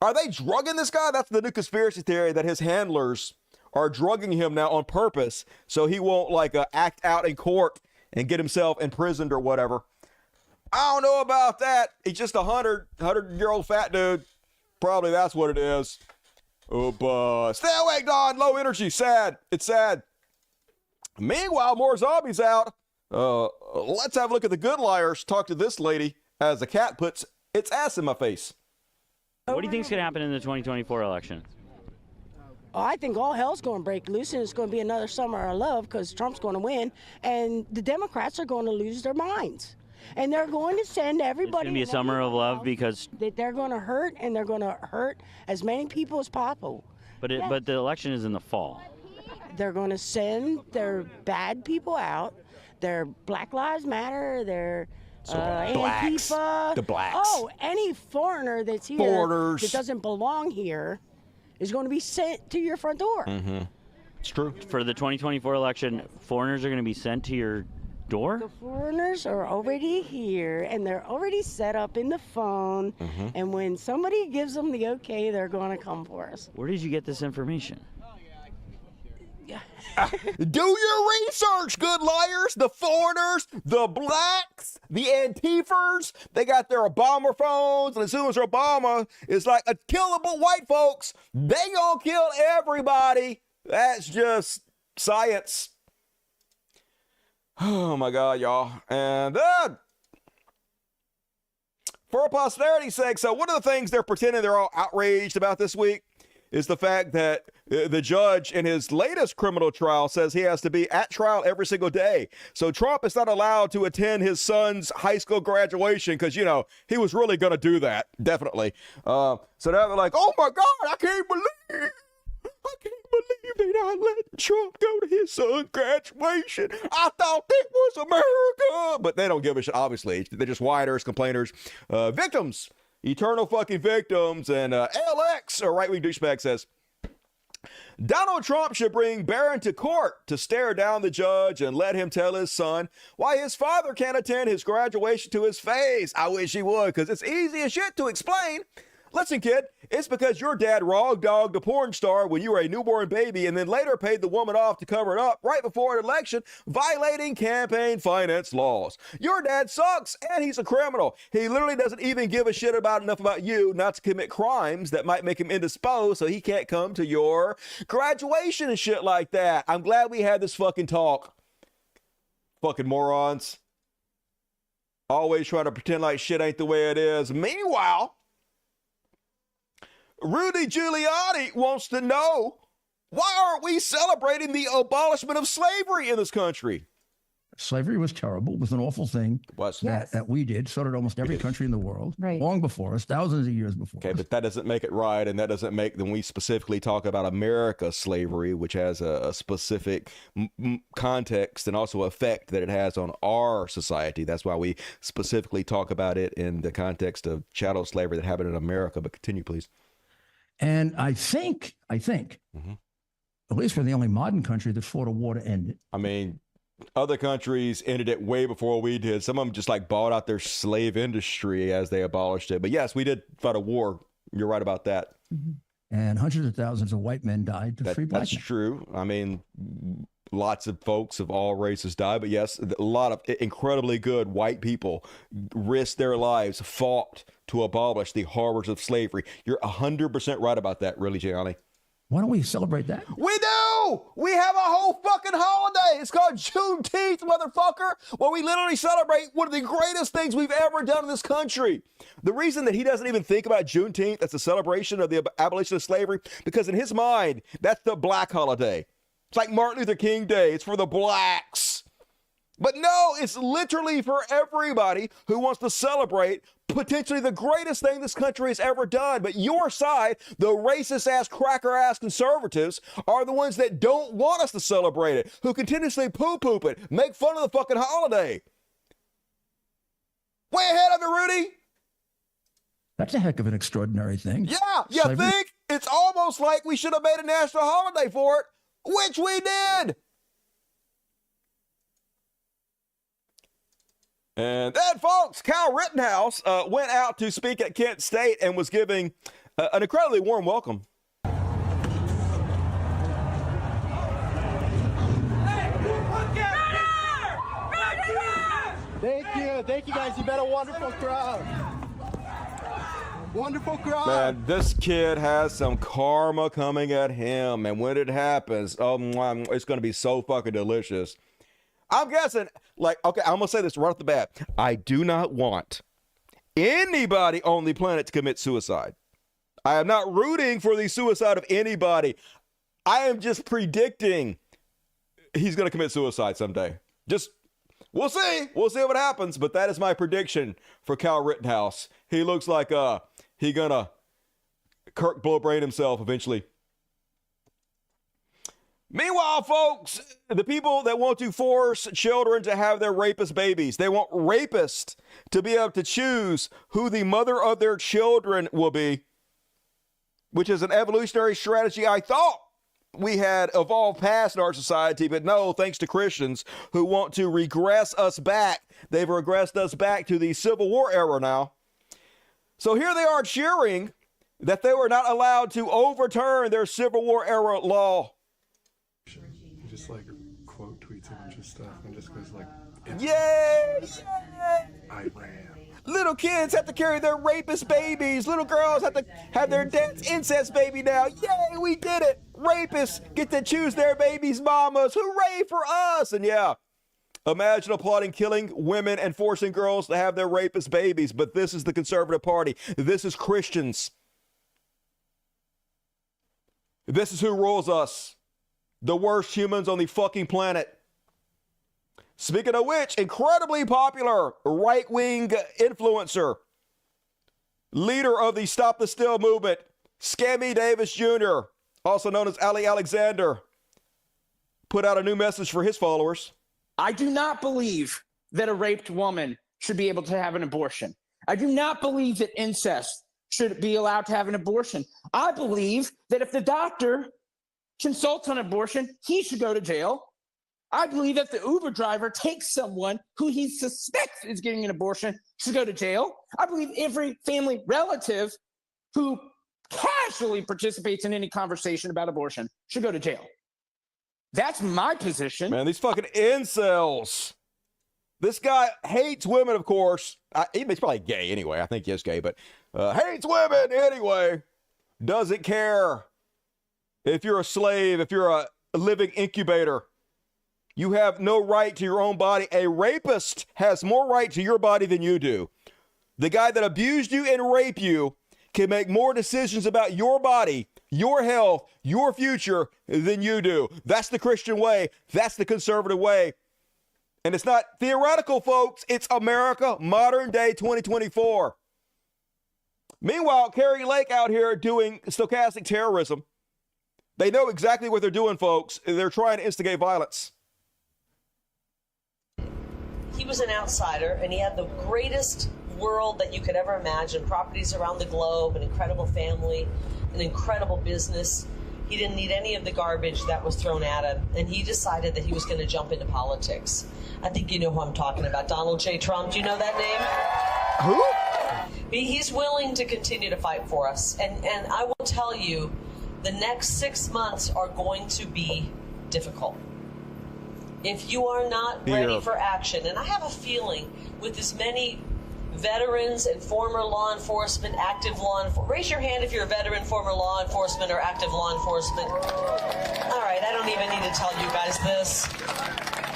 Are they drugging this guy? That's the new conspiracy theory, that his handlers are drugging him now on purpose so he won't act out in court and get himself imprisoned or whatever. I don't know about that. He's just a 100-year-old fat dude. Probably that's what it is. Oh, but stay awake, Don. Low energy. Sad. It's sad. Meanwhile, more zombies out. Let's have a look at the good liars. Talk to this lady as the cat puts its ass in my face. What do you think is going to happen in the 2024 election? Oh, I think all hell's going to break loose, and it's going to be another summer of love because Trump's going to win, and the Democrats are going to lose their minds. And they're going to send everybody. It's going to be a summer of love because they're going to hurt, and they're going to hurt as many people as possible. But the election is in the fall. They're going to send their bad people out. Their Black Lives Matter. Their Antifa. The blacks. Oh, any foreigner that's here that doesn't belong here is going to be sent to your front door. Mm-hmm. It's true. For the 2024 election, foreigners are going to be sent to your door? The foreigners are already here, and they're already set up in the phone. Mm-hmm. And when somebody gives them the okay, they're going to come for us. Where did you get this information? Do your research, good liars. The foreigners, the blacks, the Antifers, they got their Obama phones, and as soon as Obama is like a killable white folks, they gonna kill everybody. That's just science. Oh my God, y'all. And for posterity's sake, so one of the things they're pretending they're all outraged about this week is the fact that the judge in his latest criminal trial says he has to be at trial every single day. So Trump is not allowed to attend his son's high school graduation because, he was really going to do that. Definitely. So now they're like, oh my God, I can't believe I can't believe they not letting Trump go to his son's graduation. I thought it was America. But they don't give a shit, obviously. They're just whiners, complainers, victims, eternal fucking victims. And LX, a right-wing douchebag, says, Donald Trump should bring Barron to court to stare down the judge and let him tell his son why his father can't attend his graduation to his face. I wish he would, because it's easy as shit to explain. Listen, kid, it's because your dad raw-dogged a porn star when you were a newborn baby and then later paid the woman off to cover it up right before an election, violating campaign finance laws. Your dad sucks, and he's a criminal. He literally doesn't even give a shit enough about you not to commit crimes that might make him indisposed so he can't come to your graduation and shit like that. I'm glad we had this fucking talk. Fucking morons. Always try to pretend like shit ain't the way it is. Meanwhile, Rudy Giuliani wants to know, why aren't we celebrating the abolishment of slavery in this country? Slavery was terrible. It was an awful thing that we did. So did almost every country in the world, long before us, thousands of years before us. But that doesn't make it right, and that doesn't make, then we specifically talk about America's slavery, which has a specific context and also effect that it has on our society. That's why we specifically talk about it in the context of chattel slavery that happened in America. But continue, please. And I think, at least we're the only modern country that fought a war to end it. I mean, other countries ended it way before we did. Some of them just like bought out their slave industry as they abolished it. But yes, we did fight a war. You're right about that. And hundreds of thousands of white men died to free black men. That's true. I mean, lots of folks of all races died. But yes, a lot of incredibly good white people risked their lives, fought to abolish the horrors of slavery. You're 100% right about that, really, Gianni. Why don't we celebrate that? We do! We have a whole fucking holiday. It's called Juneteenth, motherfucker, where we literally celebrate one of the greatest things we've ever done in this country. The reason that he doesn't even think about Juneteenth as a celebration of the abolition of slavery, because in his mind, that's the black holiday. It's like Martin Luther King Day. It's for the blacks. But no, it's literally for everybody who wants to celebrate potentially the greatest thing this country has ever done. But your side, the racist-ass, cracker-ass conservatives, are the ones that don't want us to celebrate it, who continuously poo-poop it, make fun of the fucking holiday. Way ahead of it, Rudy. That's a heck of an extraordinary thing. Yeah, you Slavery. think? It's almost like we should have made a national holiday for it, which we did. And then, folks, Kyle Rittenhouse went out to speak at Kent State and was giving an incredibly warm welcome. Thank you guys. You've been a wonderful crowd. Wonderful crowd. Man, this kid has some karma coming at him, and when it happens, oh, it's going to be so fucking delicious. I'm guessing, like, okay, I'm going to say this right off the bat. I do not want anybody on the planet to commit suicide. I am not rooting for the suicide of anybody. I am just predicting he's going to commit suicide someday. We'll see. We'll see what happens, but that is my prediction for Kyle Rittenhouse. He looks like he going to Kirk Blowbrain himself eventually. Meanwhile, folks, the people that want to force children to have their rapist babies, they want rapists to be able to choose who the mother of their children will be, which is an evolutionary strategy I thought we had evolved past in our society, but no, thanks to Christians who want to regress us back. They've regressed us back to the Civil War era now. So here they are cheering that they were not allowed to overturn their Civil War era law. Just like quote tweets a bunch of stuff and just goes like, Yay! Iran. Little kids have to carry their rapist babies. Little girls have to have their dad's incest baby now. Yay, we did it. Rapists get to choose their babies' mamas. Hooray for us. And yeah, imagine applauding killing women and forcing girls to have their rapist babies. But this is the conservative party. This is Christians. This is who rules us. The worst humans on the fucking planet. Speaking of which, incredibly popular right-wing influencer, leader of the Stop the Steal movement, Scammy Davis Jr., also known as Ali Alexander, put out a new message for his followers. I do not believe that a raped woman should be able to have an abortion. I do not believe that incest should be allowed to have an abortion. I believe that if the doctor consults on abortion, he should go to jail. I believe if the Uber driver takes someone who he suspects is getting an abortion should go to jail. I believe every family relative who casually participates in any conversation about abortion should go to jail. That's my position. Man, these fucking incels. This guy hates women, of course. He's probably gay anyway. I think he is gay, but hates women anyway. Doesn't care if you're a slave, if you're a living incubator. You have no right to your own body. A rapist has more right to your body than you do. The guy that abused you and raped you can make more decisions about your body, your health, your future than you do. That's the Christian way. That's the conservative way. And it's not theoretical, folks. It's America, modern day 2024. Meanwhile, Kari Lake out here doing stochastic terrorism. They know exactly what they're doing, folks. They're trying to instigate violence. He was an outsider, and he had the greatest world that you could ever imagine. Properties around the globe, an incredible family, an incredible business. He didn't need any of the garbage that was thrown at him, and he decided that he was going to jump into politics. I think you know who I'm talking about. Donald J. Trump. Do you know that name? Who? He's willing to continue to fight for us. And I will tell you, the next 6 months are going to be difficult. If you are not ready for action, and I have a feeling with as many veterans and former law enforcement, active law enforcement. Raise your hand if you're a veteran, former law enforcement, or active law enforcement. All right, I don't even need to tell you guys this.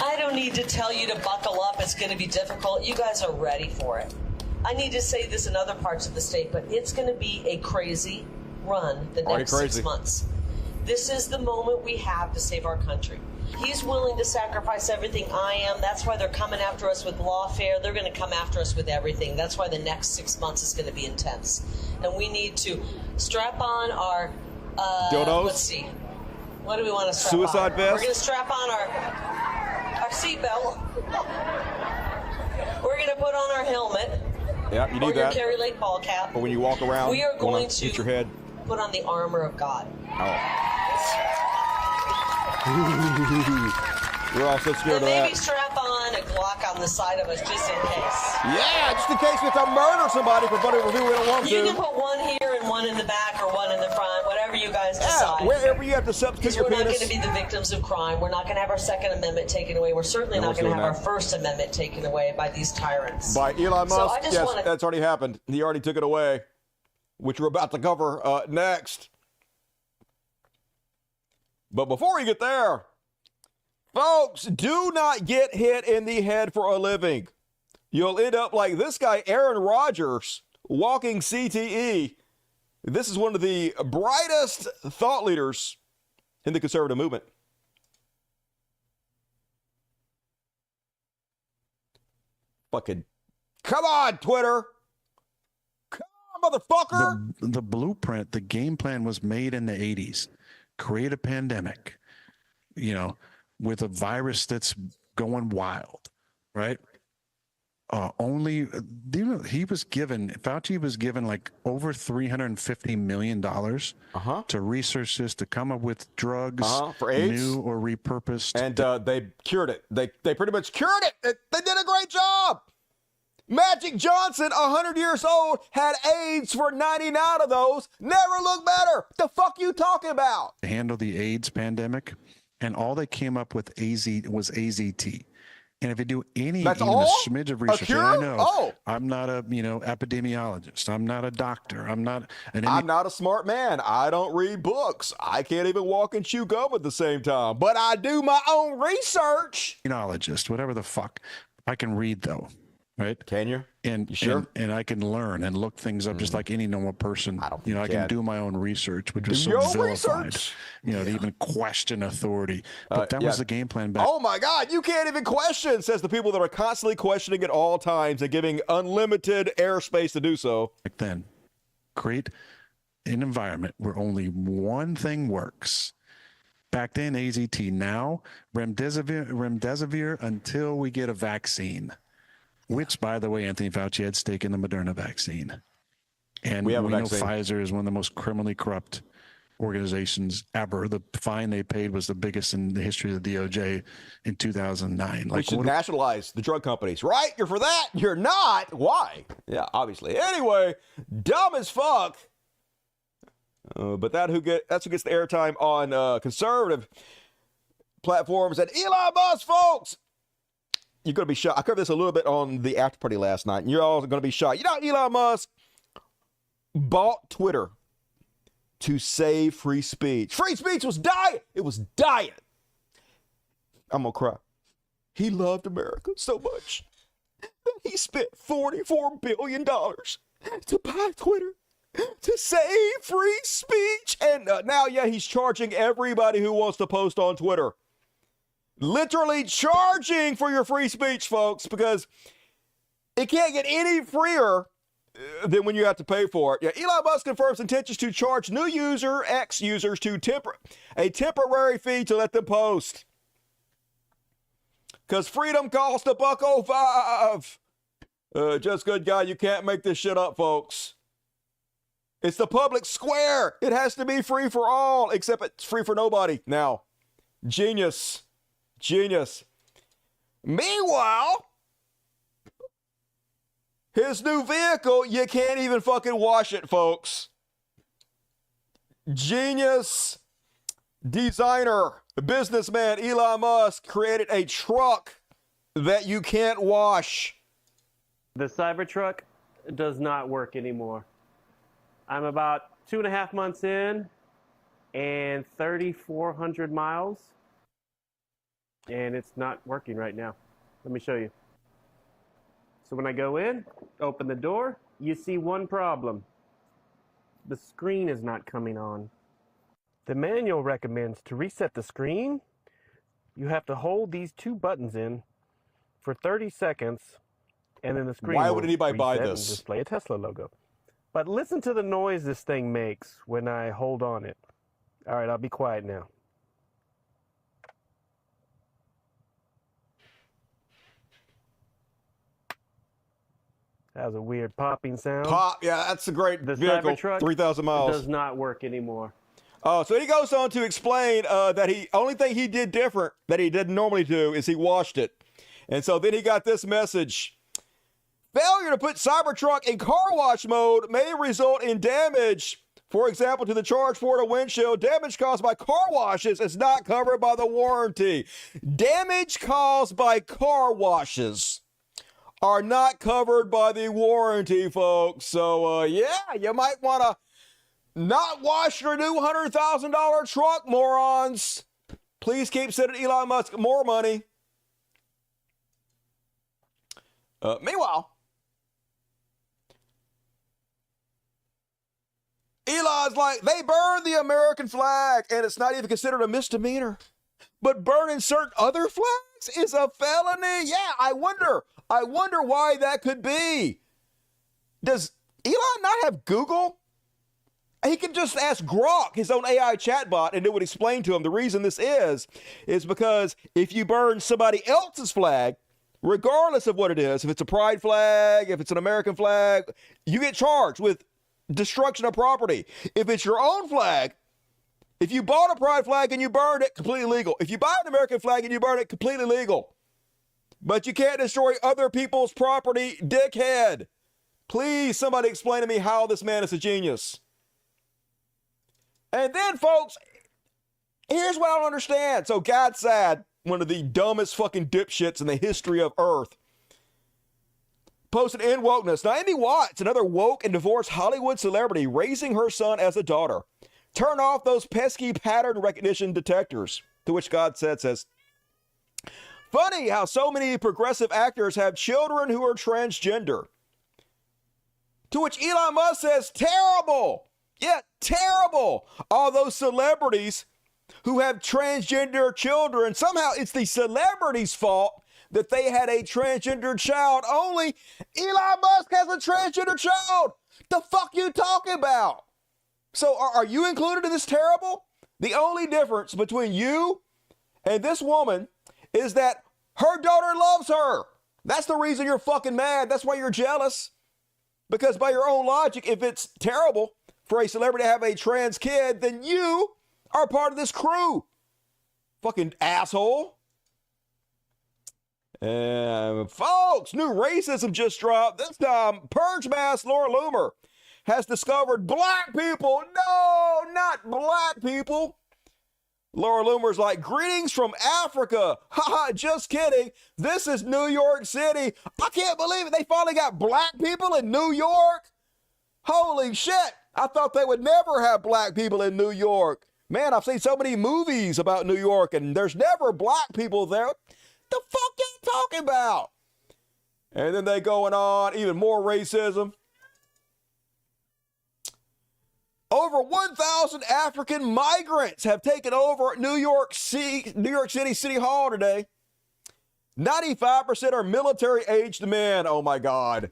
I don't need to tell you to buckle up. It's going to be difficult. You guys are ready for it. I need to say this in other parts of the state, but it's going to be a crazy run the next 6 months. This is the moment we have to save our country. He's willing to sacrifice everything. I am. That's why they're coming after us with lawfare. They're going to come after us with everything. That's why the next 6 months is going to be intense. And we need to strap on our dildos. Let's see. What do we want to strap Suicide on? vest? We're going to strap on our seatbelt. We're going to put on our helmet. Yeah, you need or that. Your Kari Lake ball cap. Or when you walk around, we are going to hit your head. Put on the armor of God. We're all so scared And of maybe that. strap on a Glock on the side of us just in case. Yeah, just in case we have to murder somebody for funny review we don't want to. You can put one here and one in the back or one in the front, whatever you guys decide. Wherever you have to substitute your we're not penis. going to be the victims of crime. We're not going to have our Second Amendment taken away. We're certainly not going to have our First Amendment taken away by these tyrants. By Elon Musk. So I just Yes, want to... that's already happened. He already took it away, which we're about to cover next. But before we get there, folks, do not get hit in the head for a living. You'll end up like this guy, Aaron Rodgers, walking CTE. This is one of the brightest thought leaders in the conservative movement. Fucking, come on, Twitter. Come on, motherfucker. The blueprint, the game plan was made in the 80s. Create a pandemic, with a virus that's going wild, right? Fauci was given like over $350 million to research this, to come up with drugs for AIDS, new or repurposed. And they cured it. They pretty much cured it. They did a great job. Magic Johnson, 100 years old, had AIDS for 99 of those. Never looked better. The fuck you talking about? To handle the AIDS pandemic, and all they came up with was AZT. And if you do even a smidge of research, and I know I'm not a epidemiologist, I'm not a doctor, I'm not a smart man. I don't read books. I can't even walk and chew gum at the same time. But I do my own research. Epidemiologist, whatever the fuck. I can read though. Right? Can you? And you sure? And I can learn and look things up just like any normal person. I can do my own research, which is so vilified. To even question authority. But that was the game plan back. Oh my God, you can't even question, says the people that are constantly questioning at all times and giving unlimited airspace to do so. Back then, create an environment where only one thing works. Back then, AZT. Now, remdesivir until we get a vaccine, which, by the way, Anthony Fauci had stake in the Moderna vaccine. And we know Pfizer is one of the most criminally corrupt organizations ever. The fine they paid was the biggest in the history of the DOJ in 2009. We should nationalize the drug companies, right? You're for that? You're not? Why? Yeah, obviously. Anyway, dumb as fuck. But that's who gets the airtime on conservative platforms. And Elon Musk, folks, you're going to be shocked. I covered this a little bit on the after party last night, and you're all going to be shocked. You know, Elon Musk bought Twitter to save free speech. Free speech was dying. It was dying. I'm going to cry. He loved America so much that he spent $44 billion to buy Twitter to save free speech. And now, yeah, he's charging everybody who wants to post on Twitter. Literally charging for your free speech, folks, because it can't get any freer than when you have to pay for it. Yeah, Elon Musk confirms intentions to charge new X users to a temporary fee to let them post. Because freedom costs $1.05. Just good guy, you can't make this shit up, folks. It's the public square. It has to be free for all, except it's free for nobody. Now, genius. Genius. Meanwhile, his new vehicle, you can't even fucking wash it, folks. Genius designer, businessman Elon Musk created a truck that you can't wash. The Cybertruck does not work anymore. I'm about 2.5 months in and 3,400 miles, and it's not working right now. Let me show you. So when I go in, open the door, you see one problem. The screen is not coming on. The manual recommends to reset the screen, you have to hold these two buttons in for 30 seconds, and then the screen Why would anybody buy reset this? And display a Tesla logo. But listen to the noise this thing makes when I hold on it. All right, I'll be quiet now. That was a weird popping sound. Pop, yeah, that's a great vehicle. Cybertruck 3,000 miles. does not work anymore. Oh, so he goes on to explain that only thing he did different that he didn't normally do is he washed it. And so then he got this message. Failure to put Cybertruck in car wash mode may result in damage. For example, to the charge port or windshield. Damage caused by car washes is not covered by the warranty. Damage caused by car washes are not covered by the warranty, folks. So, yeah, you might want to not wash your new $100,000 truck, morons. Please keep sending Elon Musk more money. Meanwhile, Elon's like, they burned the American flag, and it's not even considered a misdemeanor. But burning certain other flags is a felony? Yeah, I wonder why that could be. Does Elon not have Google? He can just ask Grok, his own AI chatbot, and it would explain to him the reason this is because if you burn somebody else's flag, regardless of what it is, if it's a pride flag, if it's an American flag, you get charged with destruction of property. If it's your own flag, if you bought a pride flag and you burned it, completely legal. If you buy an American flag and you burn it, completely legal. But you can't destroy other people's property, dickhead. Please, somebody explain to me how this man is a genius. And then, folks, here's what I don't understand. So God Sad, one of the dumbest fucking dipshits in the history of Earth, posted in wokeness. Now, Amy Watts, another woke and divorced Hollywood celebrity, raising her son as a daughter. Turn off those pesky pattern recognition detectors. To which God says, funny how so many progressive actors have children who are transgender. To which Elon Musk says, terrible. Yeah, terrible. All those celebrities who have transgender children, somehow it's the celebrity's fault that they had a transgender child. Only Elon Musk has a transgender child. The fuck you talking about? So are you included in this terrible? The only difference between you and this woman is that her daughter loves her. That's the reason you're fucking mad. That's why you're jealous. Because by your own logic, if it's terrible for a celebrity to have a trans kid, then you are part of this crew. Fucking asshole. And folks, new racism just dropped. This time, Purge Mass Laura Loomer has discovered black people. No, not black people. Laura Loomer's like, greetings from Africa. Haha, just kidding. This is New York City. I can't believe it. They finally got black people in New York. Holy shit. I thought they would never have black people in New York. Man, I've seen so many movies about New York and there's never black people there. What the fuck y'all talking about? And then they going on, even more racism. Over 1,000 African migrants have taken over New York City City Hall today. 95% are military-aged men. Oh my God.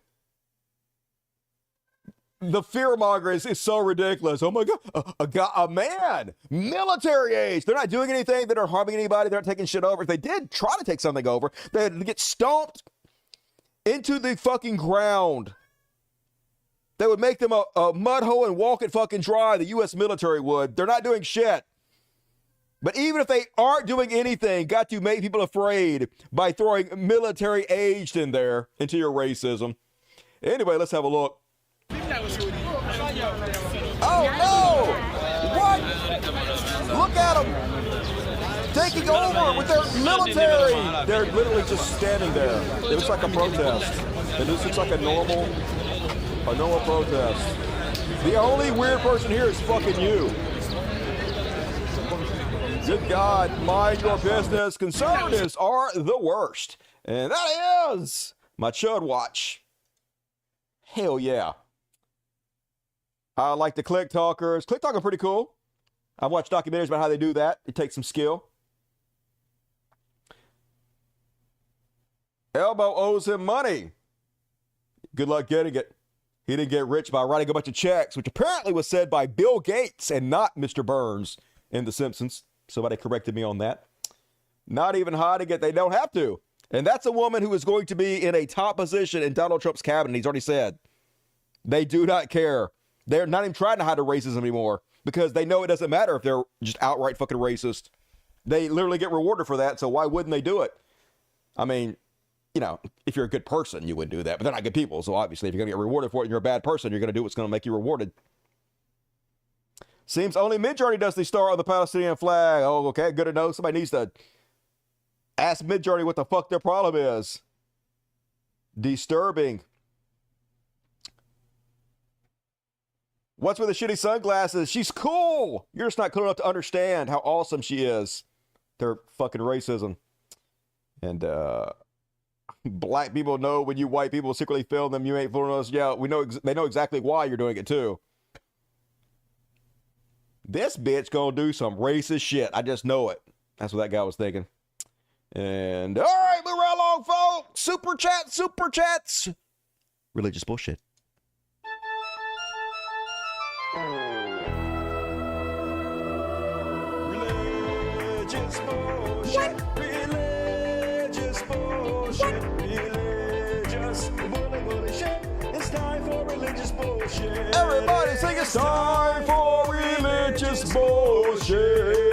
The fear-monger is so ridiculous. Oh my God, a man, military age. They're not doing anything. They're not harming anybody. They're not taking shit over. If they did try to take something over, they'd get stomped into the fucking ground. They would make them a mud hole and walk it fucking dry. The U.S. military would. They're not doing shit. But even if they aren't doing anything, got to make people afraid by throwing military aged in there into your racism. Anyway, let's have a look. Oh no! What? Look at them taking over with their military. They're literally just standing there. It looks like a protest. And this looks like a normal protest. The only weird person here is fucking you. Good God, mind your business. Conservatives are the worst. And that is my CHUD watch. Hell yeah. I like the Click Talkers. Click Talker pretty cool. I've watched documentaries about how they do that. It takes some skill. Elbow owes him money. Good luck getting it. He didn't get rich by writing a bunch of checks, which apparently was said by Bill Gates and not Mr. Burns in The Simpsons. Somebody corrected me on that. Not even hiding it. They don't have to. And that's a woman who is going to be in a top position in Donald Trump's cabinet. He's already said. They do not care. They're not even trying to hide the racism anymore because they know it doesn't matter if they're just outright fucking racist. They literally get rewarded for that, so why wouldn't they do it? I mean, you know, if you're a good person, you wouldn't do that, but they're not good people, so obviously if you're going to get rewarded for it and you're a bad person, you're going to do what's going to make you rewarded. Seems only Midjourney does the star on the Palestinian flag. Oh, okay, good to know. Somebody needs to ask Midjourney what the fuck their problem is. Disturbing. What's with the shitty sunglasses? She's cool. You're just not cool enough to understand how awesome she is. They're fucking racism. And black people know when you white people secretly film them, you ain't fooling us. Yeah, we know. They know exactly why you're doing it too. This bitch gonna do some racist shit. I just know it. That's what that guy was thinking. And all right, move right along, folks. Super chats. Religious bullshit. Religious bullshit. Religious bullshit. Religious bullshit. It's time for religious bullshit. Everybody sing, it's time for religious bullshit.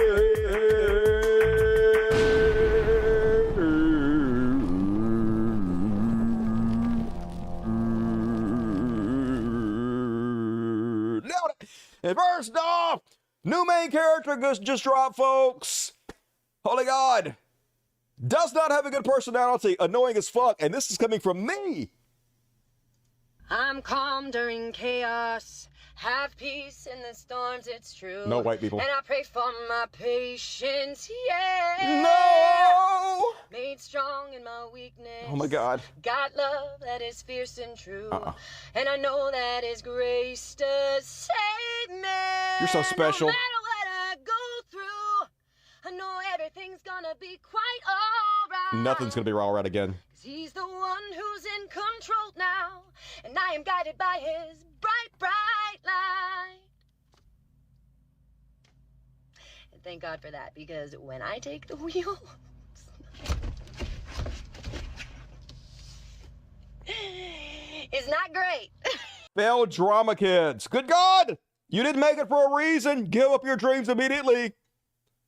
And first off, new main character just dropped, folks. Holy God. Does not have a good personality, annoying as fuck, and this is coming from me. I'm calm during chaos, have peace in the storms, it's true. No white people. And I pray for my patience, yeah. No! Made strong in my weakness. Oh my God. Got love that is fierce and true. And I know that His grace does save me. You're so special. No matter what I go through, I know everything's gonna be quite alright. Nothing's gonna be all right again. He's the one who's in control now, and I am guided by His bright, bright light. Thank God for that, because when I take the wheel, it's not great. Failed drama kids. Good God! You didn't make it for a reason. Give up your dreams immediately.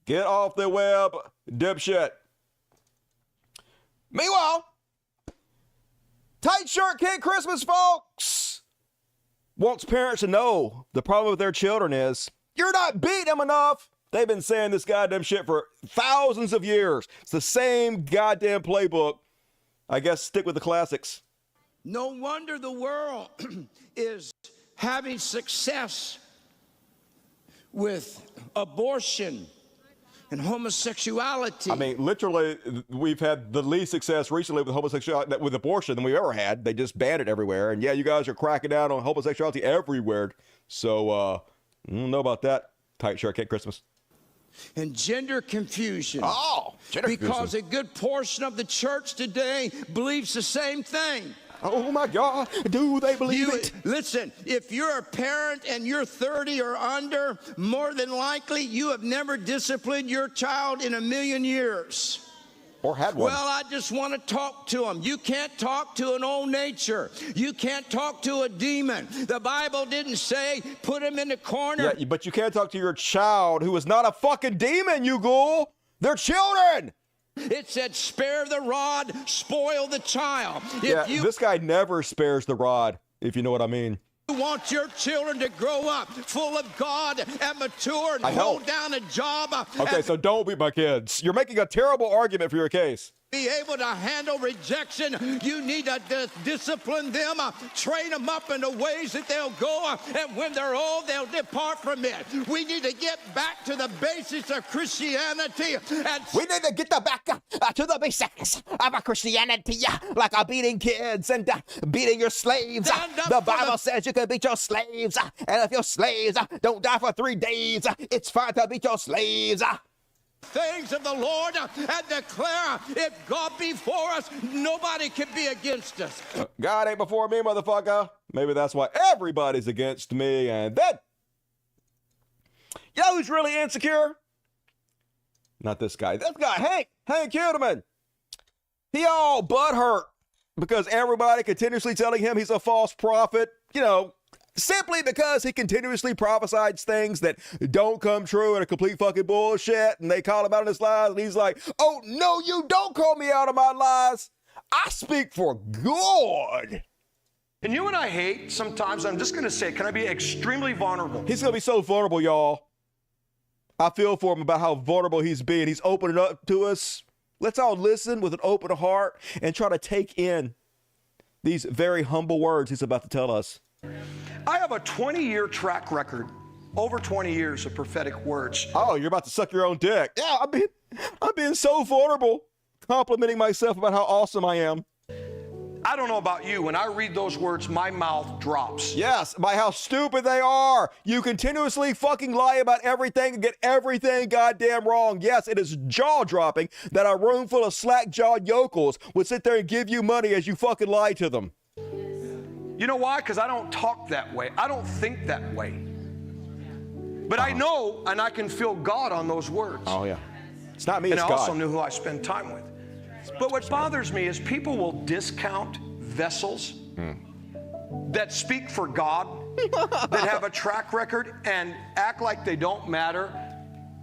Get off the web, dipshit. Meanwhile, tight shirt kid Christmas, folks, wants parents to know the problem with their children is you're not beating them enough. They've been saying this goddamn shit for thousands of years. It's the same goddamn playbook. I guess stick with the classics. No wonder the world is having success with abortion and homosexuality. I mean, literally, we've had the least success recently with homosexuality, with abortion than we've ever had. They just banned it everywhere. And yeah, you guys are cracking down on homosexuality everywhere. So, I don't know about that. Tight shirt kid Christmas. And gender confusion. Oh, gender confusion. Because a good portion of the church today believes the same thing. Oh my God, do they believe it? Listen, if you're a parent and you're 30 or under, more than likely you have never disciplined your child in a million years. Or had one. Well, I just want to talk to them. You can't talk to an old nature. You can't talk to a demon. The Bible didn't say put him in the corner. Yeah, but you can't talk to your child who is not a fucking demon, you ghoul. They're children. It said spare the rod, spoil the child. This guy never spares the rod, if you know what I mean. You want your children to grow up full of God and mature and hold down a job. Okay, so don't beat my kids. You're making a terrible argument for your case. Be able to handle rejection. You need to discipline them, train them up in the ways that they'll go, and when they're old, they'll depart from it. We need to get back to the basics of Christianity. And we need to get back to the basics of Christianity, like beating kids and beating your slaves. The Bible says you can beat your slaves, and if your slaves don't die for 3 days, it's fine to beat your slaves. Things of the Lord and declare, if God be for us, nobody can be against us. God ain't before me, motherfucker. Maybe that's why everybody's against me. And then, you know who's really insecure? Not this guy. This guy, Hank Hudeman. He all butthurt because everybody continuously telling him he's a false prophet, you know, simply because he continuously prophesies things that don't come true and are complete fucking bullshit, and they call him out on his lies, and he's like, oh, no, you don't call me out on my lies. I speak for God. And you and I hate sometimes, I'm just going to say, can I be extremely vulnerable? He's going to be so vulnerable, y'all. I feel for him about how vulnerable he's being. He's opening up to us. Let's all listen with an open heart and try to take in these very humble words he's about to tell us. I have a 20-year track record, over 20 years of prophetic words. Oh, you're about to suck your own dick. Yeah, I'm being so vulnerable, complimenting myself about how awesome I am. I don't know about you, when I read those words, my mouth drops. Yes, by how stupid they are. You continuously fucking lie about everything and get everything goddamn wrong. Yes, it is jaw-dropping that a room full of slack-jawed yokels would sit there and give you money as you fucking lie to them. You know why? Because I don't talk that way. I don't think that way. But I know, and I can feel God on those words. Oh, yeah. It's not me, it's God. And I also know who I spend time with. But what bothers me is people will discount vessels that speak for God, that have a track record, and act like they don't matter.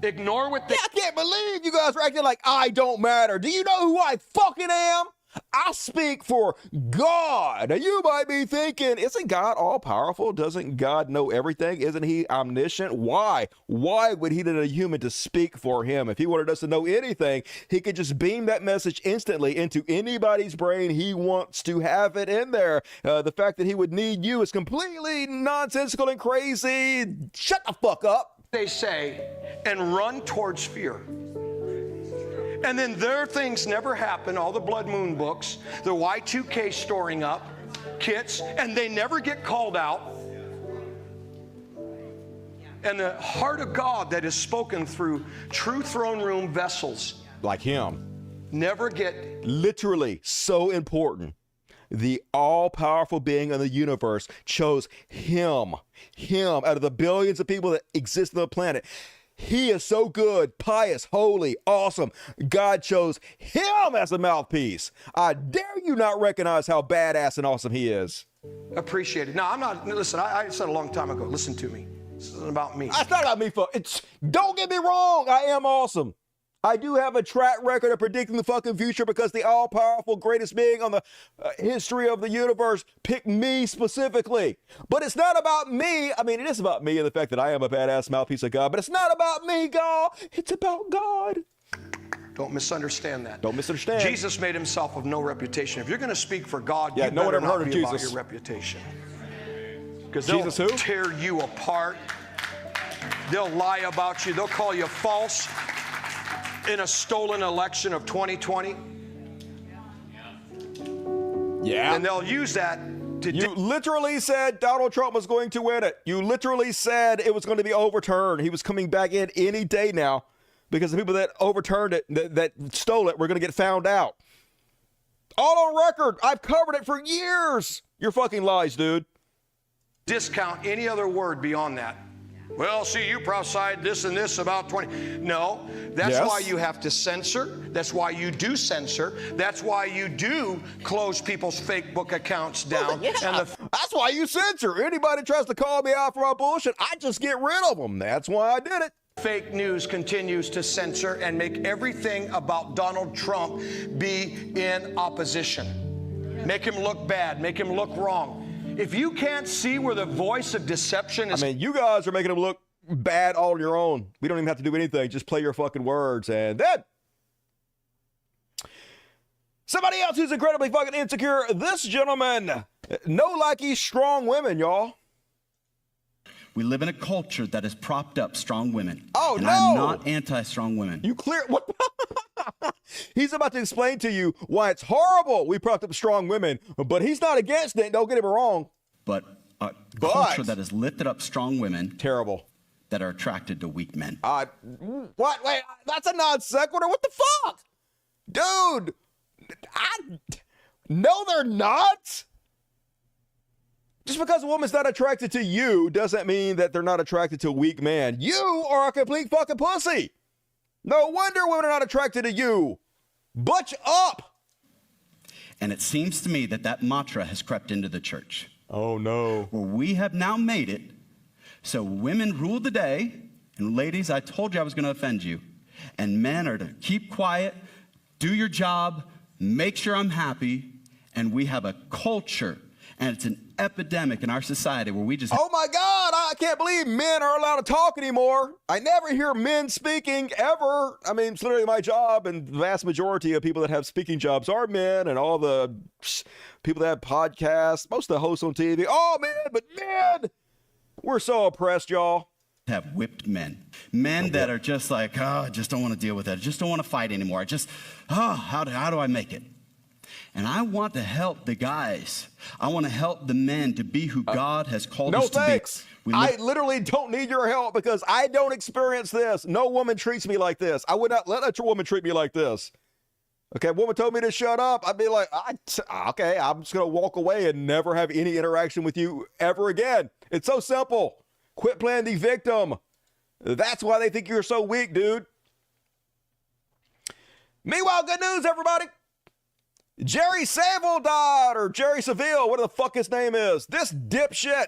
Ignore what they... I can't believe you guys are acting like I don't matter. Do you know who I fucking am? I speak for God. Now, you might be thinking, isn't God all-powerful? Doesn't God know everything? Isn't he omniscient? Why? Why would he need a human to speak for him? If he wanted us to know anything, he could just beam that message instantly into anybody's brain he wants to have it in there. The fact that he would need you is completely nonsensical and crazy. Shut the fuck up. They say, and run towards fear. And then their things never happen, all the blood moon books, the Y2K storing up, kits, and they never get called out. And the heart of God that is spoken through true throne room vessels. Like him. Never get... Literally so important. The all-powerful being of the universe chose him out of the billions of people that exist on the planet. He is so good, pious, holy, awesome. God chose him as a mouthpiece. I dare you not recognize how badass and awesome he is. Appreciate it. Now, I'm not, listen, I said a long time ago, listen to me. This isn't about me. It's not about me, don't get me wrong, I am awesome. I do have a track record of predicting the fucking future because the all-powerful greatest being on the history of the universe picked me specifically. But it's not about me. I mean, it is about me and the fact that I am a badass mouthpiece of God, but it's not about me, God. It's about God. Don't misunderstand that. Don't misunderstand. Jesus made himself of no reputation. If you're going to speak for God, you no one better ever not heard of be about Jesus. your reputation. Because Jesus they'll who? tear you apart. They'll lie about you. They'll call you false in a stolen election of 2020. Yeah. And they'll use that to... You literally said Donald Trump was going to win it. You literally said it was going to be overturned. He was coming back in any day now because the people that overturned it, that stole it, were going to get found out. All on record. I've covered it for years. Your fucking lies, dude. Discount any other word beyond that. Well, see, you prophesied this and this about 20. No, that's why you have to censor. That's why you do censor. That's why you do close people's fake book accounts down. That's why you censor. Anybody tries to call me out for my bullshit, I just get rid of them. That's why I did it. Fake news continues to censor and make everything about Donald Trump be in opposition. Make him look bad. Make him look wrong. If you can't see where the voice of deception is... I mean, you guys are making them look bad all on your own. We don't even have to do anything. Just play your fucking words. And then somebody else who's incredibly fucking insecure. This gentleman, no likey strong women, y'all. We live in a culture that has propped up strong women. Oh, and no. I'm not anti-strong women. You clear... What? He's about to explain to you why it's horrible we propped up strong women, but he's not against it. Don't get him wrong. But a culture that has lifted up strong women. Terrible. That are attracted to weak men. What? Wait, that's a non sequitur. What the fuck? Dude. No, they're not. Just because a woman's not attracted to you doesn't mean that they're not attracted to a weak man. You are a complete fucking pussy. No wonder women are not attracted to you. Butch up. And it seems to me that that mantra has crept into the church. Oh, no. Where we have now made it so women rule the day. And ladies, I told you I was going to offend you. And men are to keep quiet, do your job, make sure I'm happy. And we have a culture, and it's an epidemic in our society where we just... Oh my God, I can't believe men are allowed to talk anymore. I never hear men speaking ever. I mean, it's literally my job, and the vast majority of people that have speaking jobs are men, and all the people that have podcasts, most of the hosts on TV. Oh man, but men, we're so oppressed, y'all. Have whipped men. Men that are just like, oh, I just don't want to deal with that. I just don't want to fight anymore. I just, how do I make it? And I want to help the guys. I want to help the men to be who God has called us to be. No thanks. I literally don't need your help because I don't experience this. No woman treats me like this. I would not let a woman treat me like this. Okay, if a woman told me to shut up, I'd be like, okay, I'm just going to walk away and never have any interaction with you ever again. It's so simple. Quit playing the victim. That's why they think you're so weak, dude. Meanwhile, good news, everybody. Jerry Saville died, or Jerry Saville, whatever the fuck his name is. This dipshit.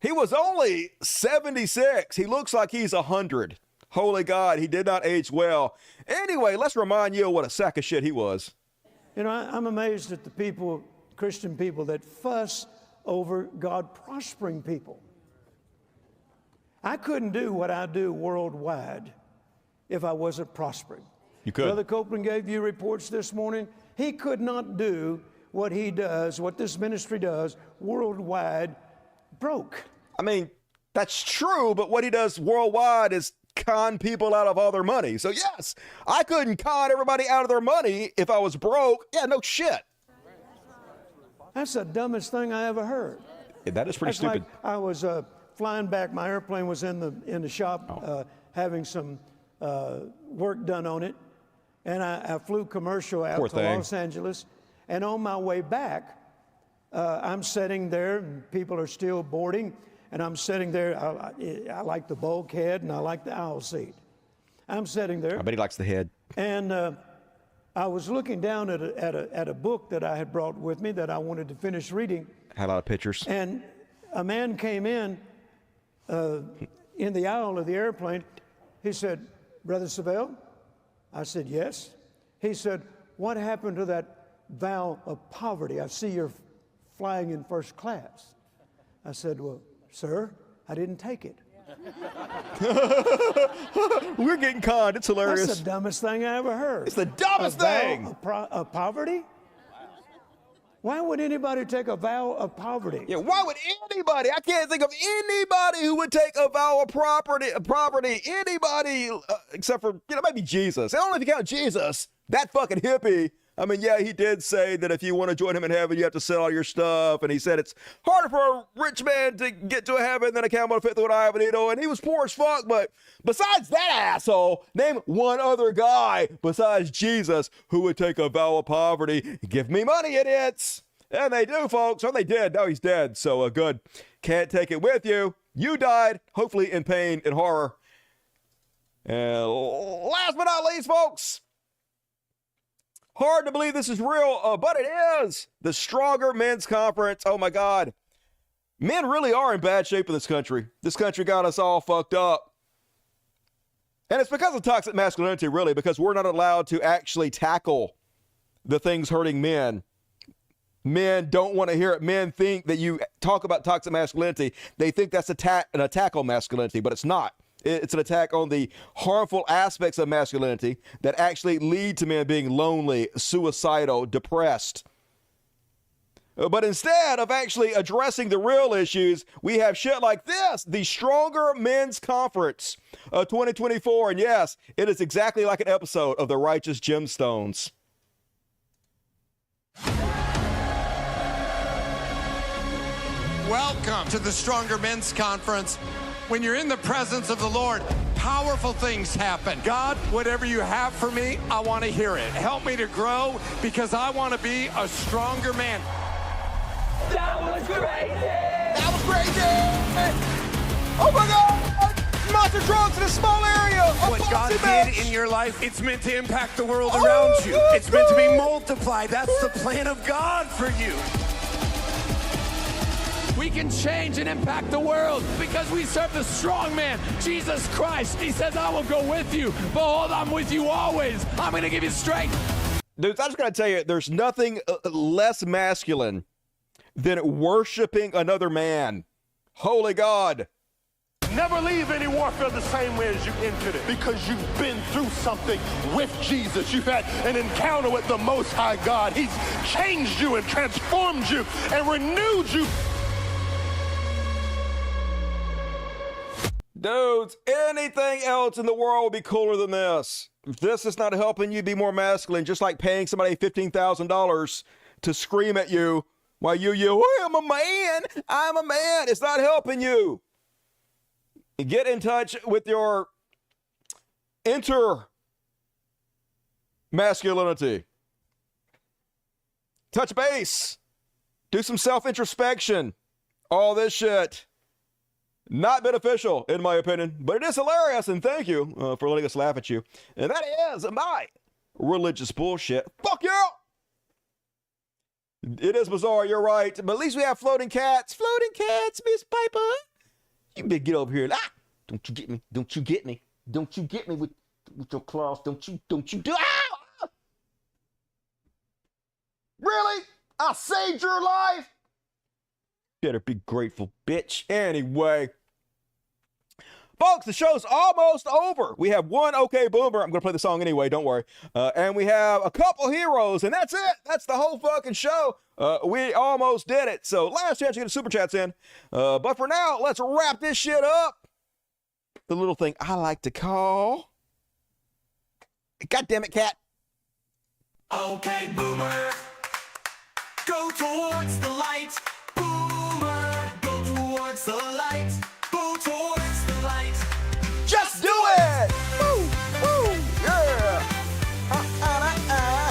He was only 76. He looks like he's 100. Holy God, he did not age well. Anyway, let's remind you of what a sack of shit he was. You know, I'm amazed at the people, Christian people, that fuss over God prospering people. I couldn't do what I do worldwide if I wasn't prospering. You could. Brother Copeland gave you reports this morning. He could not do what he does, what this ministry does worldwide, broke. I mean, that's true, but what he does worldwide is con people out of all their money. So yes, I couldn't con everybody out of their money if I was broke. Yeah, no shit. That's the dumbest thing I ever heard. Yeah, that is pretty stupid. Like I was flying back. My airplane was in the shop having some work done on it. And I flew commercial out to Los Angeles. And on my way back, I'm sitting there and people are still boarding. and I'm sitting there. I like the bulkhead and I like the aisle seat. I'm sitting there. I bet he likes the head. And I was looking down at a book that I had brought with me that I wanted to finish reading. Had a lot of pictures. And a man came in the aisle of the airplane. He said, "Brother Savelle?" I said, "Yes." He said, "What happened to that vow of poverty? I see you're flying in first class." I said, "Well, sir, I didn't take it." We're getting conned. It's hilarious. That's the dumbest thing I ever heard. It's the dumbest thing. Of poverty? Why would anybody take a vow of poverty? Yeah, why would anybody? I can't think of anybody who would take a vow of property. Anybody except for, maybe Jesus. I don't know if you count Jesus. That fucking hippie. I mean, yeah, he did say that if you want to join him in heaven, you have to sell all your stuff. And he said it's harder for a rich man to get to heaven than a camel to fit through an eye of a needle. And he was poor as fuck. But besides that asshole, name one other guy besides Jesus who would take a vow of poverty. Give me money, idiots. And they do, folks. Or they did. Now he's dead. So good. Can't take it with you. You died, hopefully in pain and horror. And last but not least, folks. Hard to believe this is real, but it is. The Stronger Men's Conference. Oh, my God. Men really are in bad shape in this country. This country got us all fucked up. And it's because of toxic masculinity, really, because we're not allowed to actually tackle the things hurting men. Men don't want to hear it. Men think that you talk about toxic masculinity. They think that's an attack on masculinity, but it's not. It's an attack on the harmful aspects of masculinity that actually lead to men being lonely, suicidal, depressed. But instead of actually addressing the real issues, we have shit like this, the Stronger Men's Conference of 2024. And yes, it is exactly like an episode of The Righteous Gemstones. Welcome to the Stronger Men's Conference. When you're in the presence of the Lord, powerful things happen. God, whatever you have for me, I want to hear it. Help me to grow because I want to be a stronger man. That was crazy! That was crazy! Oh my God! Monster drugs in a small area! What God did in your life, it's meant to impact the world around you. It's meant to be multiplied. That's the plan of God for you. We can change and impact the world because we serve the strong man, Jesus Christ. He says, I will go with you. Behold, I'm with you always. I'm going to give you strength. Dudes, I'm just going to tell you, there's nothing less masculine than worshiping another man. Holy God. Never leave any warfare the same way as you entered it, because you've been through something with Jesus. You've had an encounter with the Most High God. He's changed you and transformed you and renewed you. Dudes, anything else in the world would be cooler than this. If this is not helping you be more masculine, just like paying somebody $15,000 to scream at you while you yell, I'm a man, I'm a man. It's not helping you. Get in touch with your inner masculinity. Touch base. Do some self-introspection. All this shit. Not beneficial, in my opinion, but it is hilarious, and thank you for letting us laugh at you. And that is my religious bullshit. Fuck you! It is bizarre, you're right, but at least we have floating cats. Floating cats, Miss Piper. You better get over here. Ah! Don't you get me. Don't you get me. Don't you get me with your claws. Don't you do. Ah! Really? I saved your life? Better be grateful, bitch. Anyway. Folks, the show's almost over. We have one okay boomer. I'm going to play the song anyway, don't worry. And we have a couple heroes, and that's it. That's the whole fucking show. We almost did it. So last chance to get the super chats in. But for now, let's wrap this shit up. The little thing I like to call... God damn it, cat. Okay, boomer. Go towards the light. Boomer. Go towards the light. Go towards the light. Just do it! Woo! Woo! Yeah!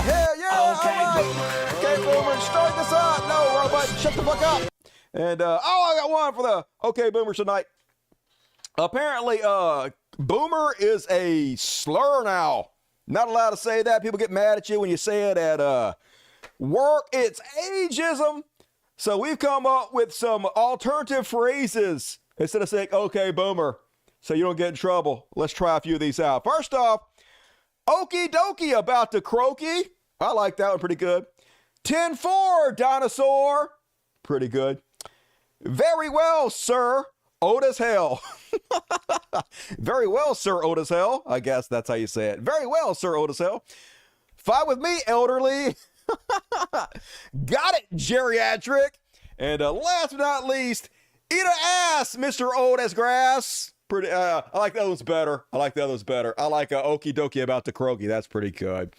Hell yeah! Okay, right. boomer. Okay, boomer, start this up! No, robot, shut the fuck up! And, I got one for the OK Boomers tonight. Apparently, boomer is a slur now. Not allowed to say that. People get mad at you when you say it at work. It's ageism. So we've come up with some alternative phrases instead of saying, OK, boomer, so you don't get in trouble. Let's try a few of these out. First off, okie dokie about the croaky. I like that one pretty good. 10-4, dinosaur. Pretty good. Very well, sir. Old as hell. Very well, sir, old as hell. I guess that's how you say it. Very well, sir, old as hell. Fine with me, elderly. Got it, geriatric. And last but not least, eat an ass, Mr. Old as Grass. Pretty. I like the others better. I like okie dokie about the croaky. That's pretty good.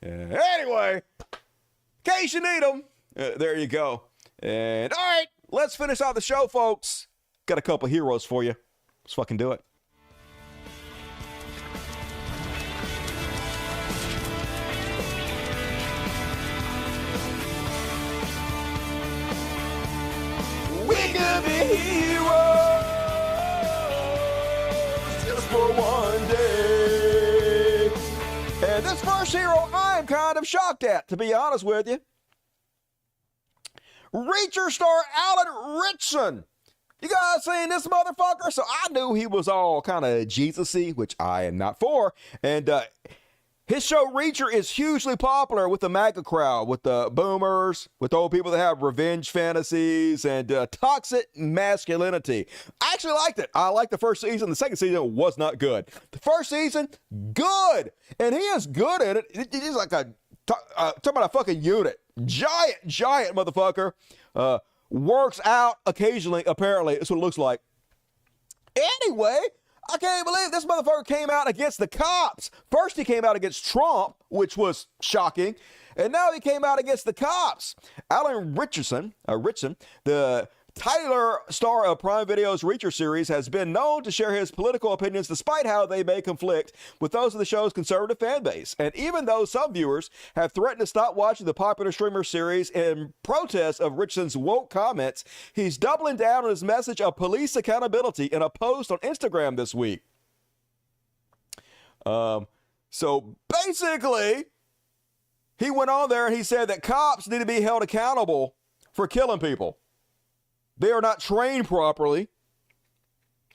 Anyway, in case you need them, there you go. And all right, let's finish out the show, folks. Got a couple heroes for you. Let's fucking do it. We could be heroes just for one day. And this first hero I'm kind of shocked at, to be honest with you. Reacher star Alan Ritchson. You guys seen this motherfucker? So I knew he was all kind of Jesus-y, which I am not for. And his show Reacher is hugely popular with the MAGA crowd, with the boomers, with old people that have revenge fantasies and toxic masculinity. I actually liked it. I liked the first season. The second season was not good. The first season, good. And he is good at it. He's like talking about a fucking unit. Giant motherfucker. Works out occasionally, apparently. That's what it looks like. Anyway, I can't believe this motherfucker came out against the cops. First, he came out against Trump, which was shocking. And now he came out against the cops. Alan Ritchson, the Tyler star of Prime Video's Reacher series, has been known to share his political opinions despite how they may conflict with those of the show's conservative fan base. And even though some viewers have threatened to stop watching the popular streamer series in protest of Ritchson's woke comments, he's doubling down on his message of police accountability in a post on Instagram this week. So basically, he went on there and he said that cops need to be held accountable for killing people. They are not trained properly,